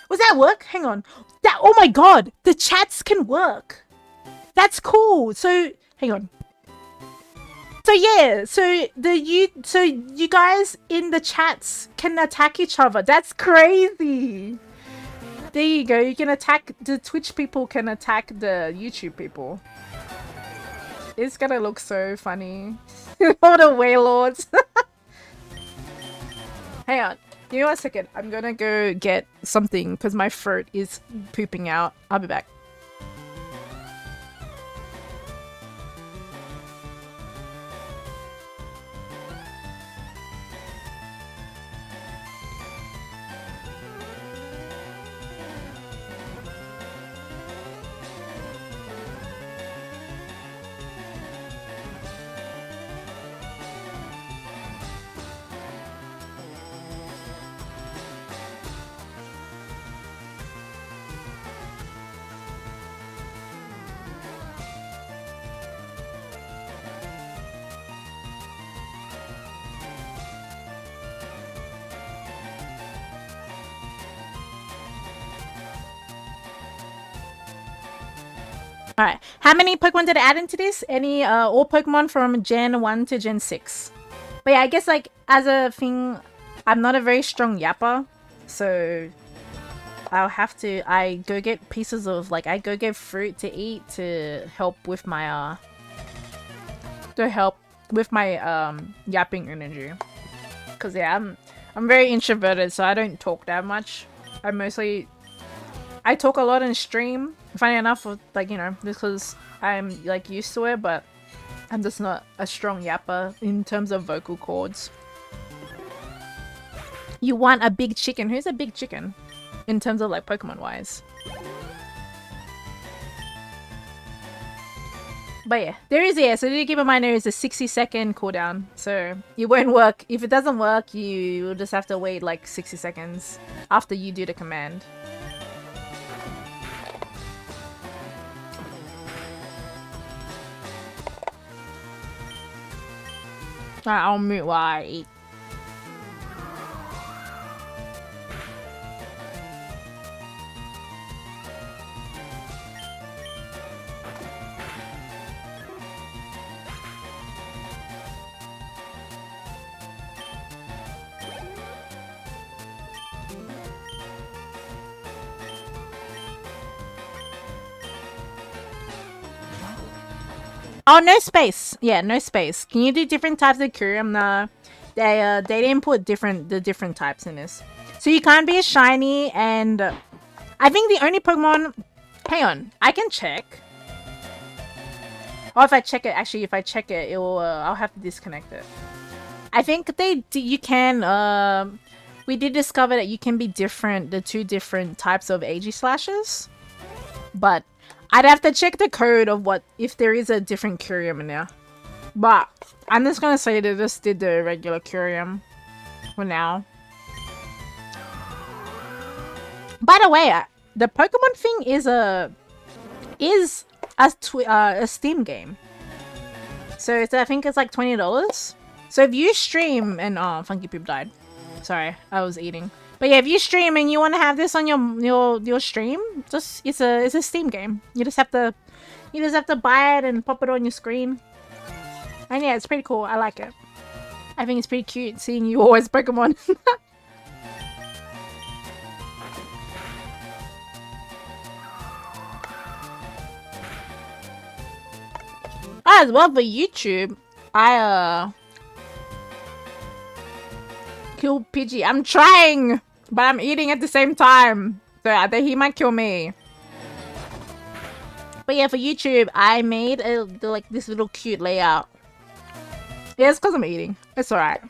Was that work? Hang on. Oh my god! The chats can work! That's cool! So, hang on. So yeah, so you guys in the chats can attack each other. That's crazy! There you go, you can attack, the Twitch people can attack the YouTube people. It's gonna look so funny. All the Waylords. Hang on. Give me 1 second. I'm gonna go get something because my throat is pooping out. I'll be back. Alright, how many Pokemon did I add into this? Any, all Pokemon from Gen 1 to Gen 6. But yeah, I guess, like, as a thing, I'm not a very strong yapper, so I go get pieces of, like, I go get fruit to eat to help with my, yapping energy. Because, yeah, I'm very introverted, so I don't talk that much. I talk a lot in stream. Funny enough, like, you know, because I'm like used to it, but I'm just not a strong yapper in terms of vocal cords. You want a big chicken? Who's a big chicken in terms of like Pokemon wise? But yeah, there is, yeah, so did you keep in mind there is a 60-second cooldown, so it won't work. If it doesn't work, you will just have to wait like 60 seconds after you do the command. I'll mute while I eat. Oh, no space. Yeah, no space. Can you do different types of Kyurem? Nah. They didn't put the different types in this. So you can't be a shiny and I think the only Pokemon... Hang on, I can check. Or if I check it, actually, if I check it, it will. I'll have to disconnect it. I think you can. We did discover that you can be different. The two different types of Aegislashes, but I'd have to check the code of what if there is a different Curium in there. But I'm just gonna say they just did the regular Curium for now. By the way, the Pokemon thing is a Steam game, so I think it's like $20. So if you stream and Funky Poop died. Sorry, I was eating. But yeah, if you stream and you want to have this on your stream, just it's a Steam game. You just have to buy it and pop it on your screen. And yeah, it's pretty cool. I like it. I think it's pretty cute seeing you always Pokemon. As well for YouTube, I kill Pidgey. I'm trying, but I'm eating at the same time, so I think he might kill me. But yeah, for YouTube, I made like this little cute layout. Yeah, it's because I'm eating. It's alright.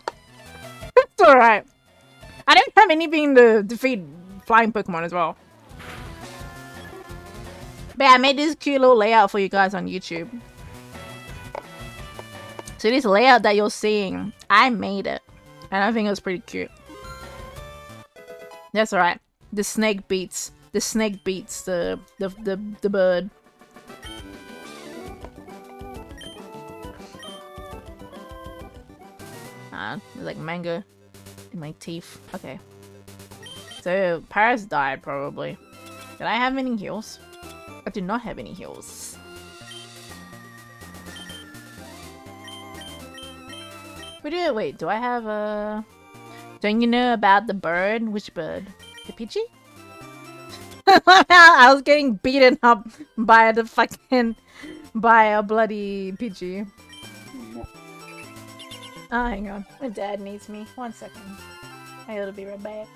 It's alright. I don't have anything to defeat flying Pokemon as well. But yeah, I made this cute little layout for you guys on YouTube. So this layout that you're seeing, I made it. And I think it was pretty cute. That's alright. The snake beats the bird. There's like mango in my teeth. Okay. So Paris died probably. Did I have any heals? I do not have any heals. Wait, do I have a... Don't you know about the bird? Which bird? The Pidgey? I was getting beaten up by the fucking... by a bloody Pidgey. Oh, hang on. My dad needs me. 1 second. I gotta be right back.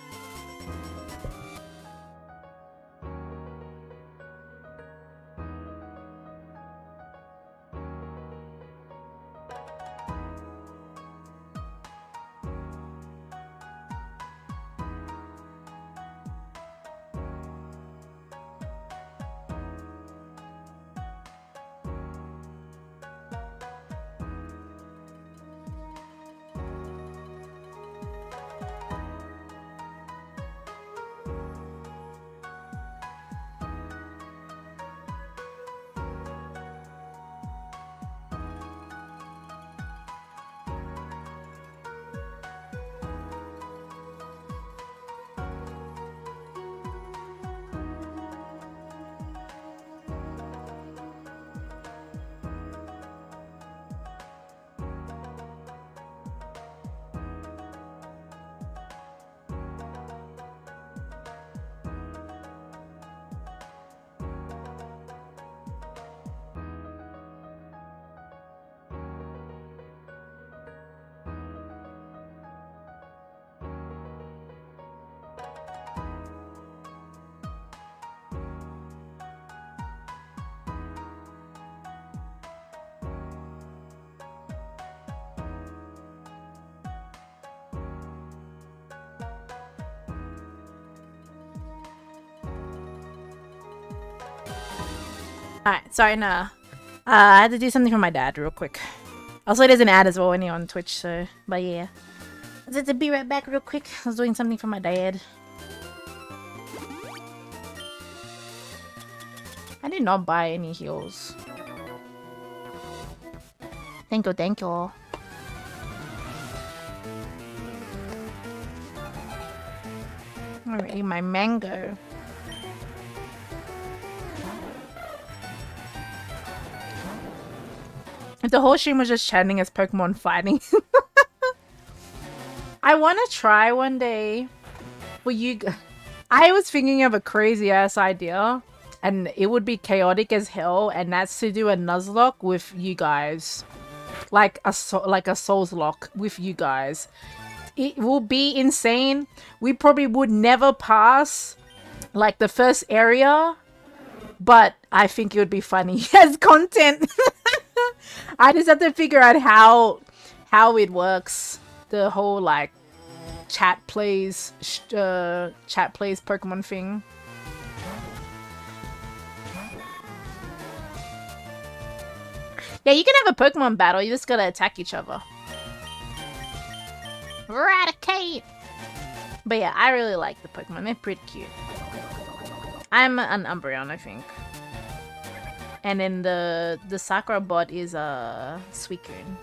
Alright, sorry, nah. I had to do something for my dad real quick. Also, there's an ad as well when you're on Twitch, so... But yeah. I had to be right back real quick. I was doing something for my dad. I did not buy any heals. Thank you, thank you. Alright, my mango. If the whole stream was just chatting as Pokemon fighting. I want to try one day. Well, I was thinking of a crazy ass idea, and it would be chaotic as hell, and that's to do a Nuzlocke with you guys, like a Souls Lock with you guys. It will be insane. We probably would never pass like the first area, but I think it would be funny as content. I just have to figure out how it works. The whole like chat plays Pokemon thing. Yeah, you can have a Pokemon battle. You just gotta attack each other. Eradicate! But yeah, I really like the Pokemon. They're pretty cute. I'm an Umbreon, I think. And then the Sakura bot is a Suicune.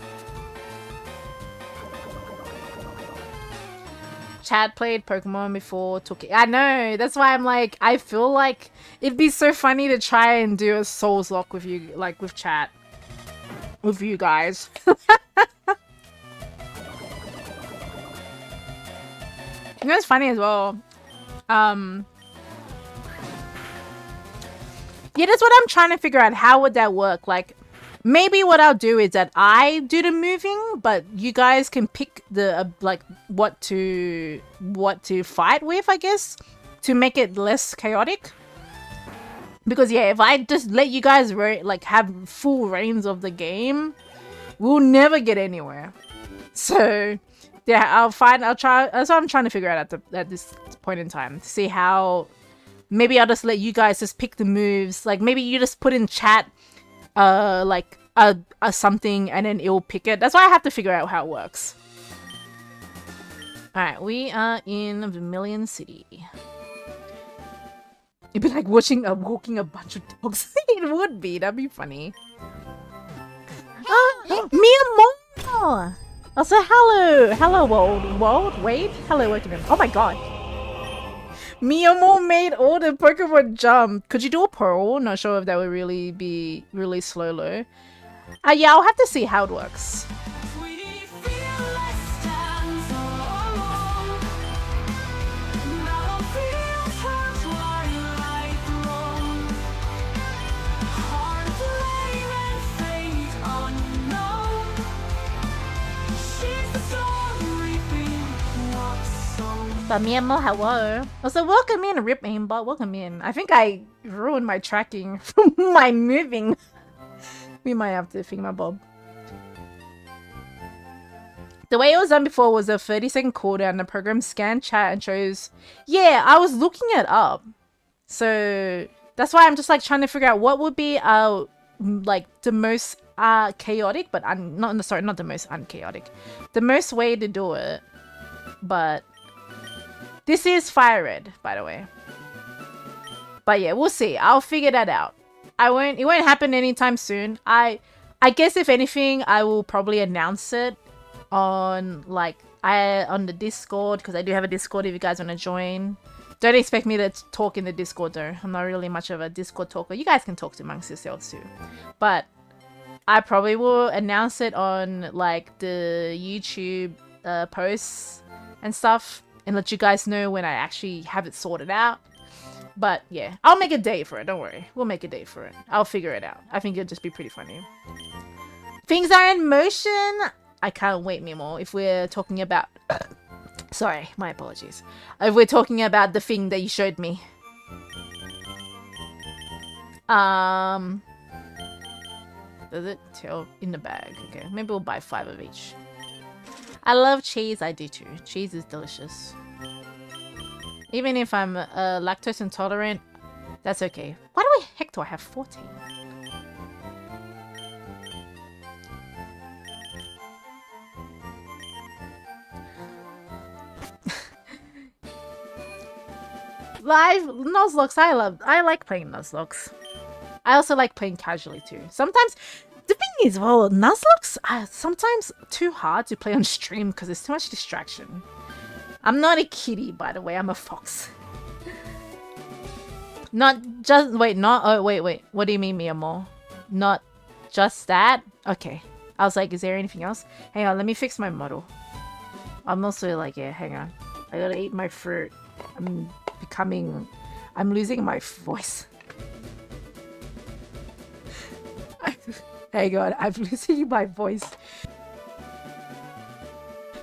Chad played Pokemon before, took it. I know, that's why I'm like, I feel like it'd be so funny to try and do a Souls Lock with you, like with chat. With you guys. You know, it's funny as well. Yeah, that's what I'm trying to figure out. How would that work? Like, maybe what I'll do is that I do the moving, but you guys can pick the like what to fight with, I guess, to make it less chaotic. Because yeah, if I just let you guys like have full reins of the game, we'll never get anywhere. So yeah, I'll try. That's what I'm trying to figure out at this point in time. To see how. Maybe I'll just let you guys just pick the moves. Like maybe you just put in chat, like a something, and then it'll pick it. That's why I have to figure out how it works. All right, we are in Vermilion City. It'd be like walking a bunch of dogs. It would be. That'd be funny. Mia. Also, hello, world. Wait, hello, wait a minute. Oh my god. Miyamo made all the Pokemon jump. Could you do a Pearl? Not sure if that would really be really slow. Yeah, I'll have to see how it works. But Miyamo, hello. Also, welcome in, Rip Aimbot. Welcome in. I think I ruined my tracking from my moving. We might have to think my bob. The way it was done before was a 30-second cooldown. The program scanned chat and chose. Yeah, I was looking it up. So that's why I'm just like trying to figure out what would be like the most chaotic, but not the most unchaotic. The most way to do it, but. This is FireRed, by the way. But yeah, we'll see. I'll figure that out. It won't happen anytime soon. I guess if anything, I will probably announce it on on the Discord, because I do have a Discord if you guys want to join. Don't expect me to talk in the Discord though. I'm not really much of a Discord talker. You guys can talk amongst yourselves too. But I probably will announce it on like the YouTube posts and stuff. And let you guys know when I actually have it sorted out. But yeah, I'll make a date for it. Don't worry. We'll make a date for it. I'll figure it out. I think it'll just be pretty funny. Things are in motion. I can't wait anymore. If we're talking about... Sorry, my apologies. If we're talking about the thing that you showed me. Does it tell in the bag? Okay, maybe we'll buy 5 of each. I love cheese. I do too. Cheese is delicious. Even if I'm lactose intolerant, that's okay. Why the heck do I have 14? Live Nuzlocke. I like playing Nuzlocke. I also like playing casually too. Sometimes. The thing is, well, Nuzlocke are sometimes too hard to play on stream because there's too much distraction. I'm not a kitty, by the way. I'm a fox. Not just... Wait, not... Oh, wait. What do you mean, Miyamo? Not just that? Okay. I was like, is there anything else? Hang on, let me fix my model. I'm also like, yeah, hang on. I gotta eat my fruit. I'm losing my voice. Hang on, I'm losing my voice.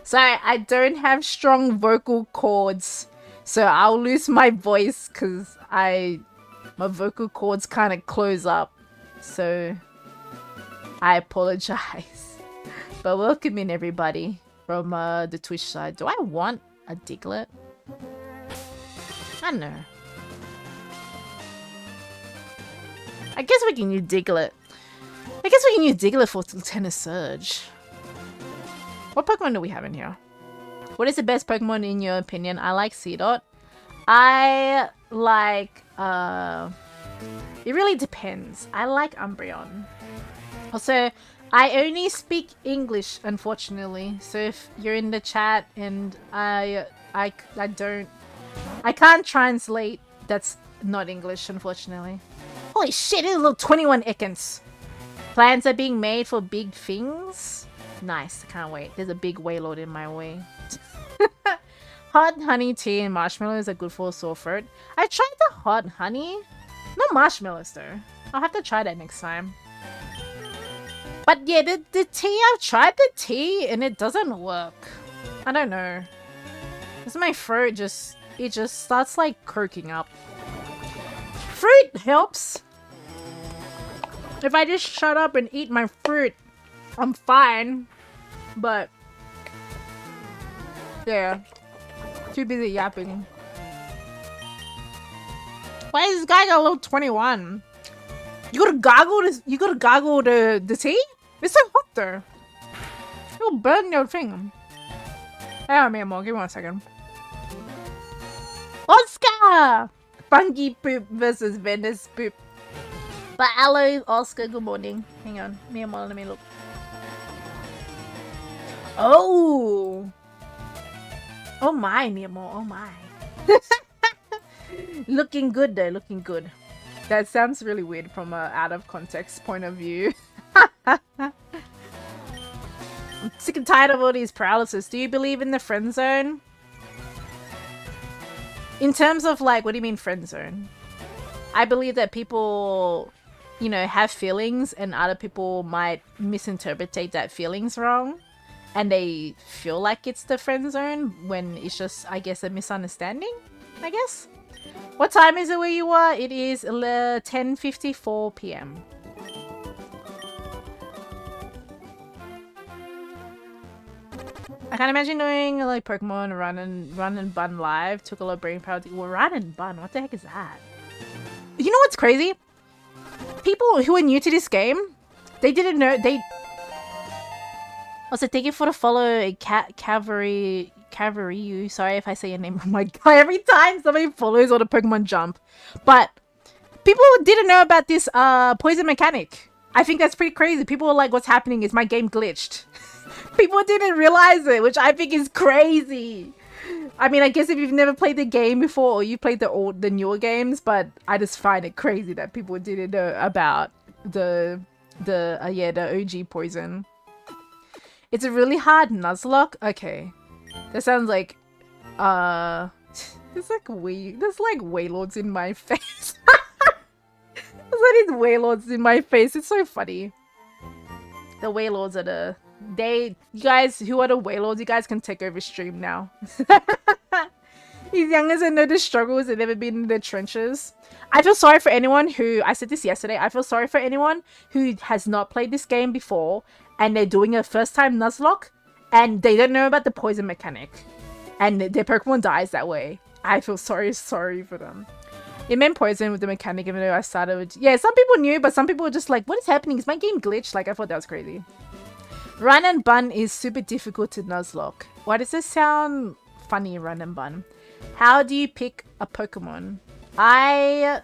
Sorry, I don't have strong vocal cords. So I'll lose my voice because my vocal cords kind of close up. So I apologize. But welcome in everybody from the Twitch side. Do I want a Diglett? I don't know. I guess we can use Diglett. I guess we can use Diglett for Lieutenant Surge. What Pokemon do we have in here? What is the best Pokemon in your opinion? I like Seedot. I like, it really depends. I like Umbreon. Also, I only speak English, unfortunately. So if you're in the chat and I can't translate, that's not English, unfortunately. Holy shit, it's a little 21 Ekans. Plans are being made for big things. Nice, I can't wait. There's a big Wailord in my way. Hot honey tea and marshmallows are good for a sore throat. I tried the hot honey. No marshmallows though. I'll have to try that next time. But yeah, the tea, I've tried the tea and it doesn't work. I don't know. Because my throat just starts like croaking up. Fruit helps. If I just shut up and eat my fruit, I'm fine. But yeah, too busy yapping. Why is this guy got a little 21? You gotta gargle this. You gotta gargle the tea. It's so hot though. It'll burn your thing. Hang on, Mamo. Give me 1 second. Oscar! Funky poop versus Venice poop. But hello, Oscar. Good morning. Hang on, Mamo. Let me look. Oh. Oh my, Mamo. Oh my. Looking good though. Looking good. That sounds really weird from a out of context point of view. I'm sick and tired of all these paralysis. Do you believe in the friend zone? In terms of like, what do you mean friend zone? I believe that people, you know, have feelings and other people might misinterpret that feelings wrong. And they feel like it's the friend zone when it's just, I guess, a misunderstanding, I guess. What time is it where you are? It is 10:54 p.m. I can't imagine doing like Pokemon run and bun live. Took a lot of brain power to run and bun. What the heck is that? You know what's crazy? People who are new to this game, they didn't know they. Also, thank you for the follow, Cavalry. Sorry if I say your name wrong. My God, every time somebody follows on a Pokemon jump, but people didn't know about this poison mechanic. I think that's pretty crazy. People were like, "What's happening? Is my game glitched?" People didn't realize it, which I think is crazy. I mean, I guess if you've never played the game before or you played the newer games, but I just find it crazy that people didn't know about the OG poison. It's a really hard Nuzlocke. Okay, that sounds like there's like Wailords in my face. There's like these Wailords in my face. It's so funny. The Wailords are you guys who are the Wailords, you guys can take over stream now. These youngers that know the struggles and never been in the trenches. I feel sorry for anyone who, I said this yesterday, I feel sorry for anyone who has not played this game before and they're doing a first time Nuzlocke and they don't know about the poison mechanic and their Pokemon dies that way. I feel sorry for them. It meant poison with the mechanic even though I started with... Yeah, some people knew, but some people were just like, what is happening? Is my game glitched? Like, I thought that was crazy. Run and bun is super difficult to Nuzlocke. Why does this sound funny, run and bun? How do you pick a Pokemon? I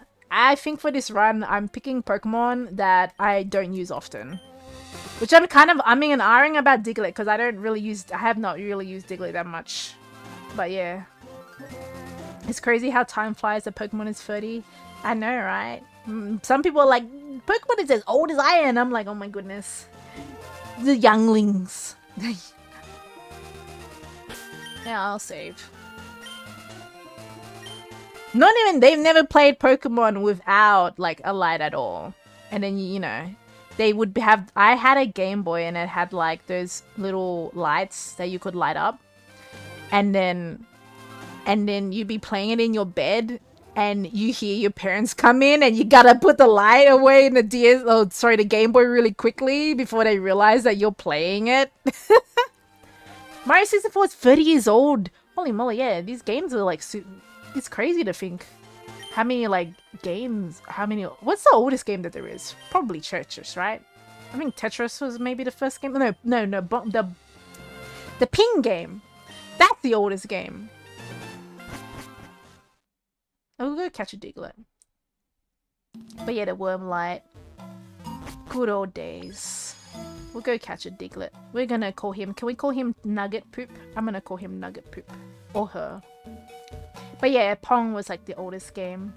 think for this run, I'm picking Pokemon that I don't use often. Which I'm kind of umming and ahhing about Diglett because I have not really used Diglett that much. But yeah. It's crazy how time flies. The Pokemon is 30. I know, right? Some people are like, Pokemon is as old as I am. I'm like, oh my goodness. The younglings. Yeah, I'll save. Not even, they've never played Pokemon without like a light at all. And then, you know, they would have, I had a Game Boy and it had like those little lights that you could light up. And then and then you be playing it in your bed, and you hear your parents come in, and you gotta put the light away in the the Game Boy really quickly before they realize that you're playing it. Mario 64 is 30 years old. Holy moly, yeah, these games are like, it's crazy to think how many like games, what's the oldest game that there is? Probably Tetris, right? I think Tetris was maybe the first game. No, the ping game. That's the oldest game. I'll go catch a Diglett. But yeah, the worm light. Good old days. We'll go catch a Diglett. We're gonna call him, can we call him Nugget Poop? I'm gonna call him Nugget Poop. Or her. But yeah, Pong was like the oldest game.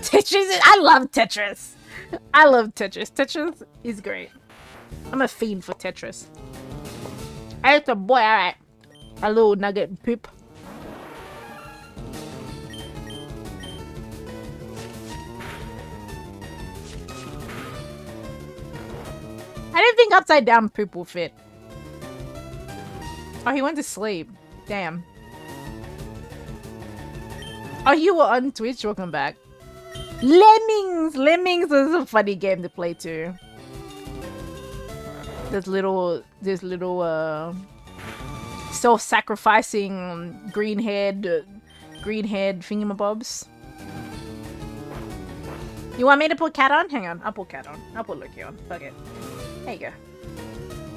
Tetris, I love Tetris. I love Tetris. Tetris is great. I'm a fiend for Tetris. Hey, it's a boy, alright. A little Nugget Poop. I didn't think upside down poop will fit. Oh, he went to sleep. Damn. Oh, you were on Twitch? Welcome back. Lemmings! Lemmings is a funny game to play too. This little self-sacrificing green-haired thingamabobs. You want me to put Cat on? Hang on, I'll put Cat on. I'll put Loki on. Fuck it. There you go.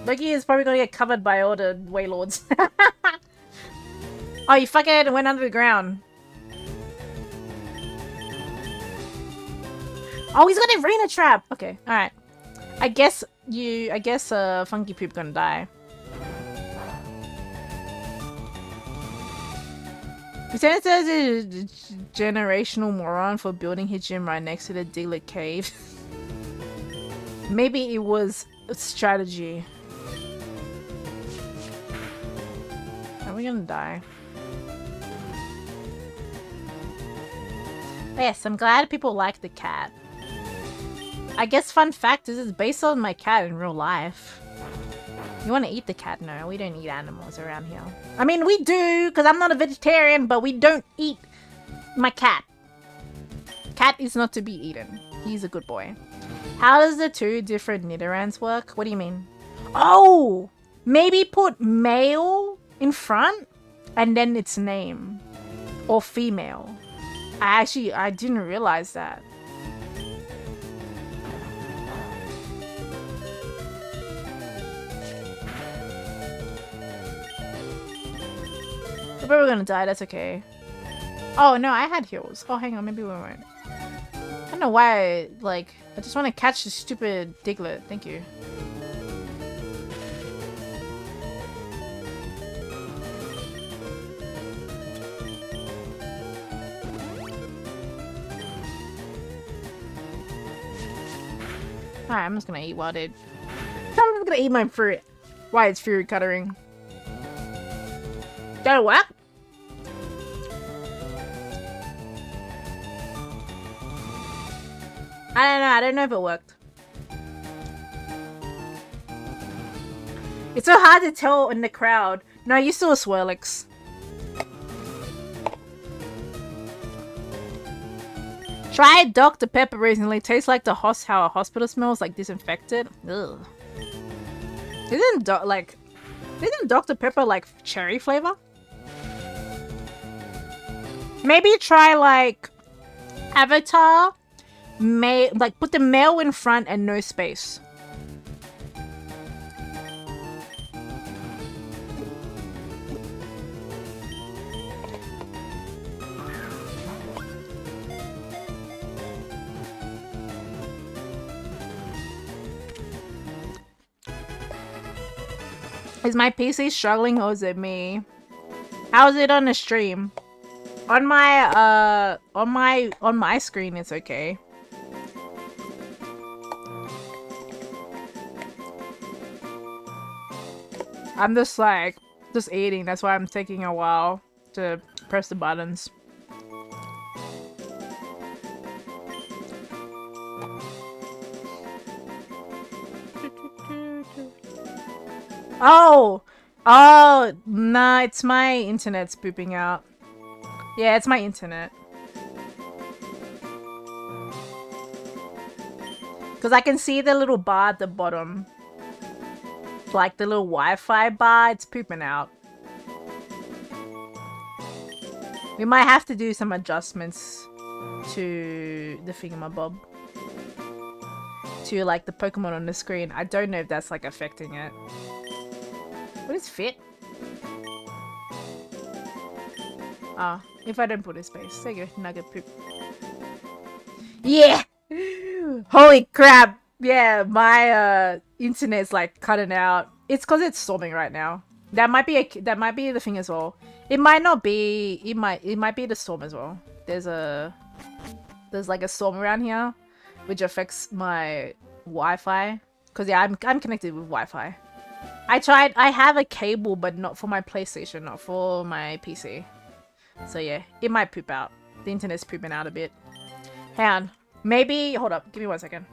Loki is probably gonna get covered by all the Waylords. Oh, you fucking went under the ground. Oh, he's got an arena trap! Okay, alright. I guess Funky Poop gonna die. He says there's a generational moron for building his gym right next to the Diglett cave. Maybe it was a strategy. Are we gonna die? Yes, I'm glad people like the cat. I guess fun fact is it's based on my cat in real life. You want to eat the cat? No, we don't eat animals around here. I mean, we do, because I'm not a vegetarian, but we don't eat my cat. Cat is not to be eaten. He's a good boy. How does the two different Nidorans work? What do you mean? Oh! Maybe put male in front and then its name. Or female. I didn't realize that. We're probably gonna die, that's okay. Oh no, I had heals. Oh, hang on, maybe we weren't. I don't know why, I just want to catch the stupid Diglett. Thank you. Alright, I'm just gonna eat Wild Egg. I'm just gonna eat my fruit. Why it's Fury Cuttering. That'll work? I don't know if it worked. It's so hard to tell in the crowd. No, you saw Swirlix. Tried Dr. Pepper recently. Tastes like how a hospital smells, like disinfected. Ugh. Isn't Dr. Pepper like cherry flavor? Maybe try Avatar. Put the male in front and no space. Is my PC struggling or is it me? How's it on the stream? On my screen it's okay. I'm just eating. That's why I'm taking a while to press the buttons. Oh, Oh, nah, it's my internet's pooping out. Yeah, it's my internet. Because I can see the little bar at the bottom. Like the little Wi-Fi bar, it's pooping out. We might have to do some adjustments to the thingamabob. To like the Pokemon on the screen. I don't know if that's like affecting it. What is fit? Ah, if I don't put a space. There you go, nugget poop. Yeah! Holy crap! Yeah, my internet's like cutting out. It's because it's storming right now. That might be the thing as well. It might not be. It might be the storm as well. There's like a storm around here, which affects my Wi-Fi. Cause yeah, I'm connected with Wi-Fi. I have a cable, but not for my PlayStation, not for my PC. So yeah, it might poop out. The internet's pooping out a bit. Hang on. Maybe, hold up, give me 1 second.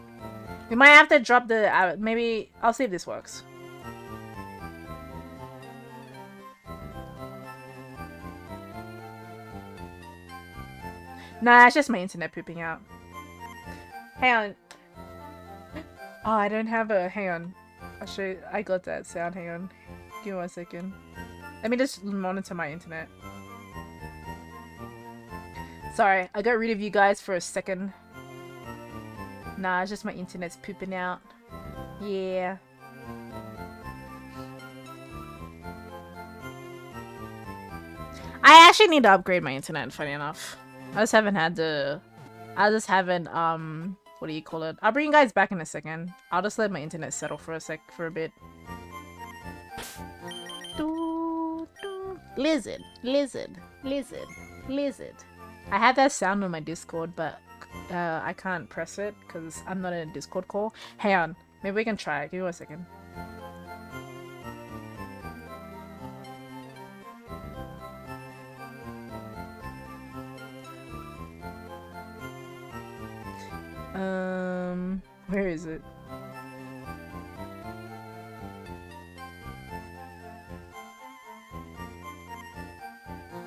We might have to drop the, maybe, I'll see if this works. Nah, it's just my internet pooping out. Hang on. Oh, I don't have a, hang on. I'll show you, I got that sound, hang on. Give me 1 second. Let me just monitor my internet. Sorry, I got rid of you guys for a second. Nah, it's just my internet's pooping out. Yeah. I actually need to upgrade my internet, funny enough. I just haven't, what do you call it? I'll bring you guys back in a second. I'll just let my internet settle for a bit. Lizard, lizard, lizard, lizard. I had that sound on my Discord, but I can't press it because I'm not in a Discord call. Hang on, maybe we can try it. Give me 1 second. Where is it?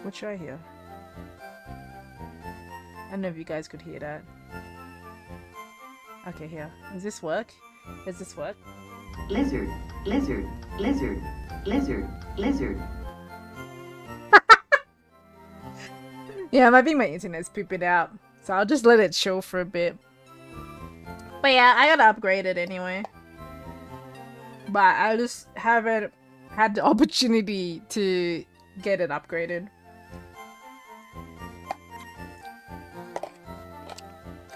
What should I hear? I don't know if you guys could hear that. Okay, here. Does this work? Does this work? Lizard, lizard, lizard, lizard, lizard. Yeah, I think my internet's pooping out. So I'll just let it chill for a bit. But yeah, I gotta upgrade it anyway. But I just haven't had the opportunity to get it upgraded.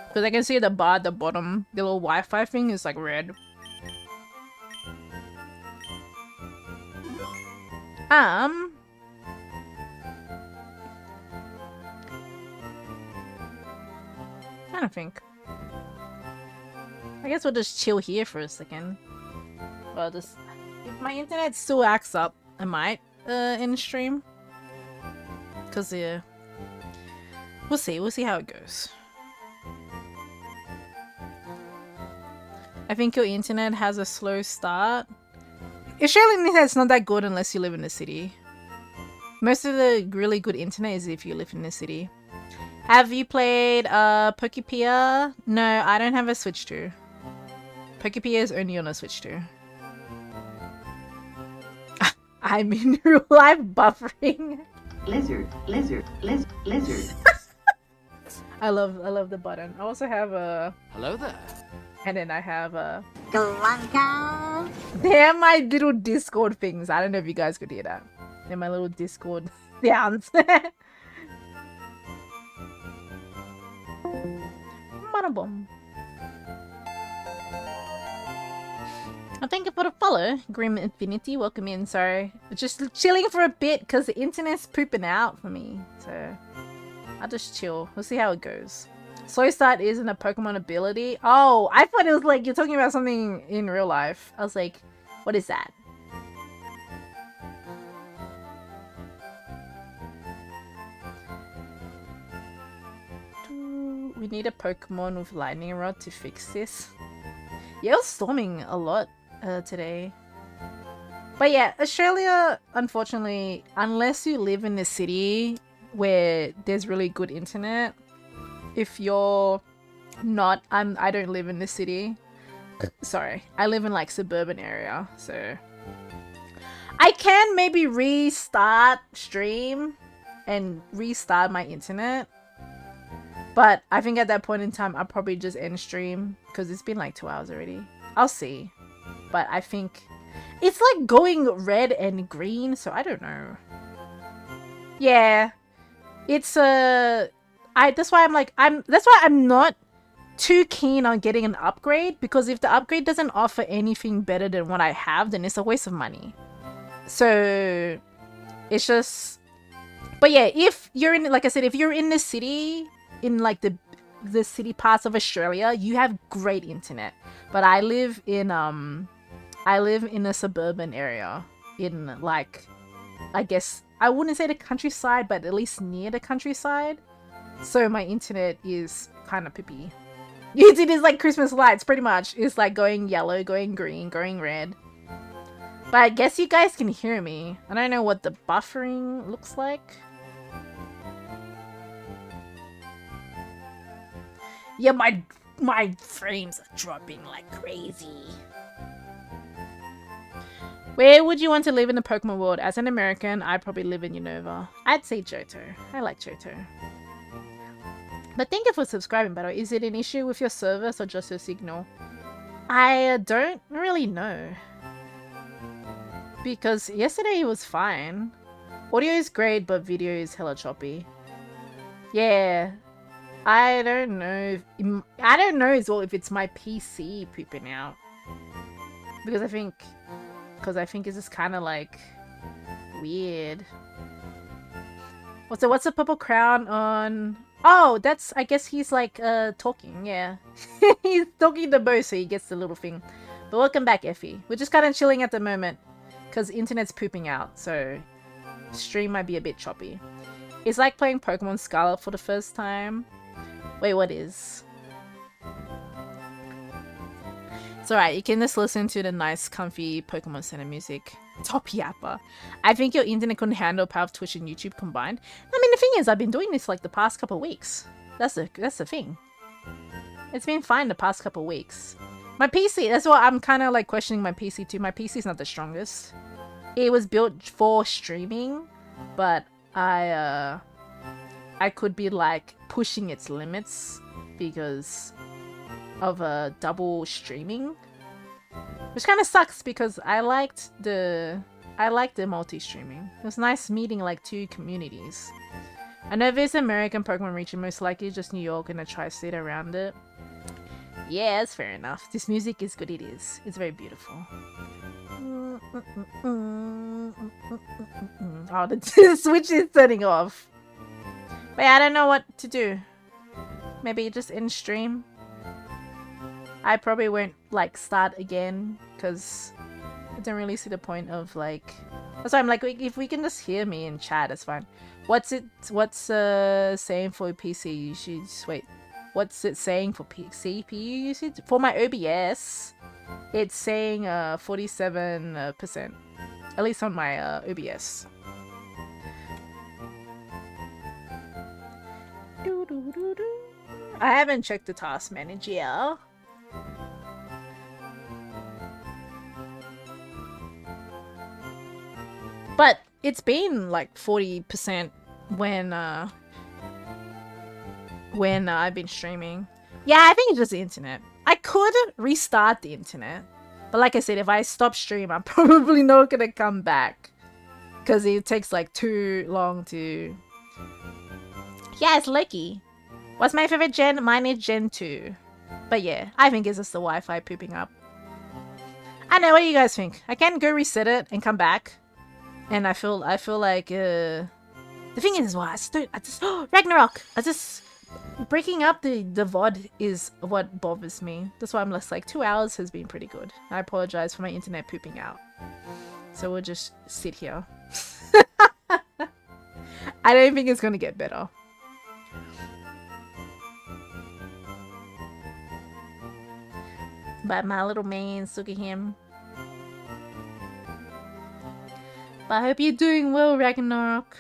Because I can see the bar at the bottom, the little Wi-Fi thing is like red. I don't think. I guess we'll just chill here for a second. Well, just if my internet still acts up, I might in stream. Cause yeah, we'll see how it goes. I think your internet has a slow start. Australian internet's not that good unless you live in the city. Most of the really good internet is if you live in the city. Have you played Pokémon? No, I don't have a Switch 2. Pokémon is only on a Switch 2. I'm in real life buffering. Lizard, lizard, lizard. I love the button. I also have a. Hello there. And then I have a. They're my little Discord things. I don't know if you guys could hear that. They're my little Discord sounds. Bada-boom. Oh, thank you for the follow, Grim Infinity. Welcome in. Sorry, just chilling for a bit because the internet's pooping out for me. So I'll just chill. We'll see how it goes. Slow start isn't a Pokemon ability. Oh, I thought it was like you're talking about something in real life. I was like, what is that? We need a Pokemon with lightning rod to fix this. Yeah, it was storming a lot today. But yeah, Australia, unfortunately, unless you live in a city where there's really good internet, if you're not, I don't live in the city. Sorry, I live in like suburban area, so I can maybe restart stream and restart my internet. But I think at that point in time, I'll probably just end stream because it's been like 2 hours already. I'll see. But I think it's like going red and green, so I don't know. Yeah, it's that's why I'm not too keen on getting an upgrade, because if the upgrade doesn't offer anything better than what I have, then it's a waste of money. So it's just, but yeah, if you're in, like I said, if you're in the city, in like the city parts of Australia, you have great internet. But I live in a suburban area in, like, I guess I wouldn't say the countryside, but at least near the countryside. So my internet is kind of pippy. It is like Christmas lights, pretty much. It's like going yellow, going green, going red. But I guess you guys can hear me. I don't know what the buffering looks like. Yeah, my frames are dropping like crazy. Where would you want to live in the Pokemon world? As an American, I'd probably live in Unova. I'd say Johto. I like Johto. But thank you for subscribing, by the way. Is it an issue with your service or just your signal? I don't really know. Because yesterday it was fine. Audio is great, but video is hella choppy. Yeah. I don't know. I don't know as well if it's my PC pooping out. Because I think it's just kind of like weird. What's the purple crown on? Oh, that's, I guess he's like talking. Yeah. He's talking to Bo, so he gets the little thing. But welcome back, Effie. We're just kind of chilling at the moment because internet's pooping out, so stream might be a bit choppy. It's like playing Pokemon Scarlet for the first time. Wait, what is? It's alright, you can just listen to the nice, comfy Pokemon Center music. Top yapper. I think your internet couldn't handle power of Twitch and YouTube combined. I mean, the thing is, I've been doing this like the past couple of weeks. That's the thing. It's been fine the past couple of weeks. My PC, that's why I'm kind of like questioning my PC too. My PC is not the strongest. It was built for streaming, but I could be like pushing its limits because of double streaming, which kind of sucks because I liked the multi-streaming. It was nice meeting like two communities. I know there's an American Pokemon region, most likely just New York and a tri-state around it. Yeah, it's fair enough. This music is good. It is. It's very beautiful. Oh, the switch is turning off. But yeah, I don't know what to do. Maybe just end stream. I probably won't like start again because I don't really see the point of like. That's why I'm like, if we can just hear me in chat, that's fine. What's saying for PC usage? Wait, what's it saying for CPU usage? For my OBS, it's saying 47%. At least on my OBS. I haven't checked the task manager. But it's been like 40% when I've been streaming. Yeah, I think it's just the internet. I could restart the internet. But like I said, if I stop stream, I'm probably not gonna come back. Because it takes like too long to... Yeah, it's lucky. What's my favorite gen? Mine is Gen 2. But yeah, I think it's just the Wi-Fi pooping up. I know, what do you guys think? I can go reset it and come back. And I feel like the thing is, well, Ragnarok. Breaking up the VOD is what bothers me. That's why I'm less like 2 hours has been pretty good. I apologize for my internet pooping out. So we'll just sit here. I don't think it's gonna get better. But my little man, look at him. But I hope you're doing well, Ragnarok.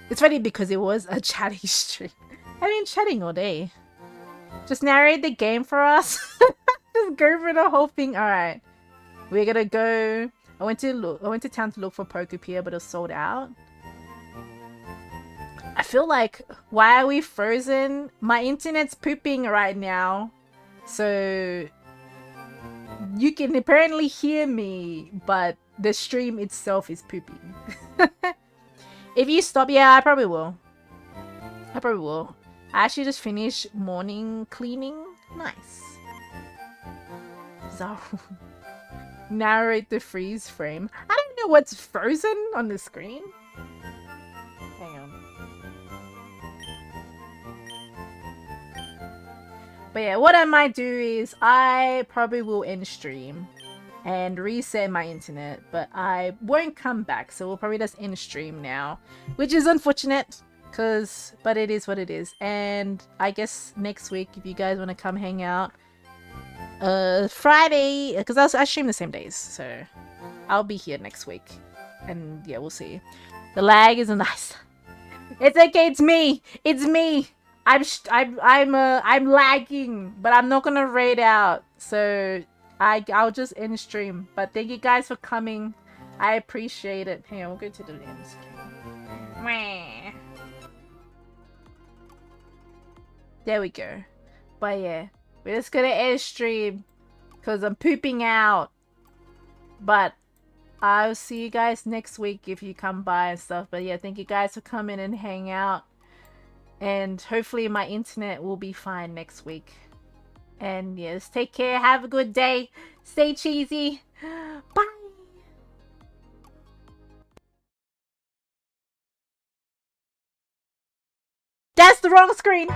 It's funny because it was a chatty stream. I've been chatting all day. Just narrate the game for us. Just go for the whole thing. Alright. We're gonna go. I went to town to look for Poketuber, but it was sold out. I feel like, why are we frozen? My internet's pooping right now. So you can apparently hear me, but the stream itself is pooping. If you stop, yeah, I probably will. I probably will. I actually just finished morning cleaning. Nice. So narrate the freeze frame. I don't know what's frozen on the screen. Hang on. But yeah, what I might do is I probably will end stream and reset my internet, but I won't come back, so we'll probably just end stream now, which is unfortunate, but it is what it is. And I guess next week, if you guys want to come hang out, Friday, because I stream the same days, so I'll be here next week, and yeah, we'll see. The lag is nice. It's okay, it's me. I'm lagging, but I'm not gonna raid out, so I'll just end stream. But thank you guys for coming. I appreciate it. Hang on, we'll go to the lens. There we go. But yeah, we're just gonna end stream because I'm pooping out. But I'll see you guys next week if you come by and stuff. But yeah, thank you guys for coming and hang out. And hopefully my internet will be fine next week. And yes, take care. Have a good day. Stay cheesy. Bye. That's the wrong screen.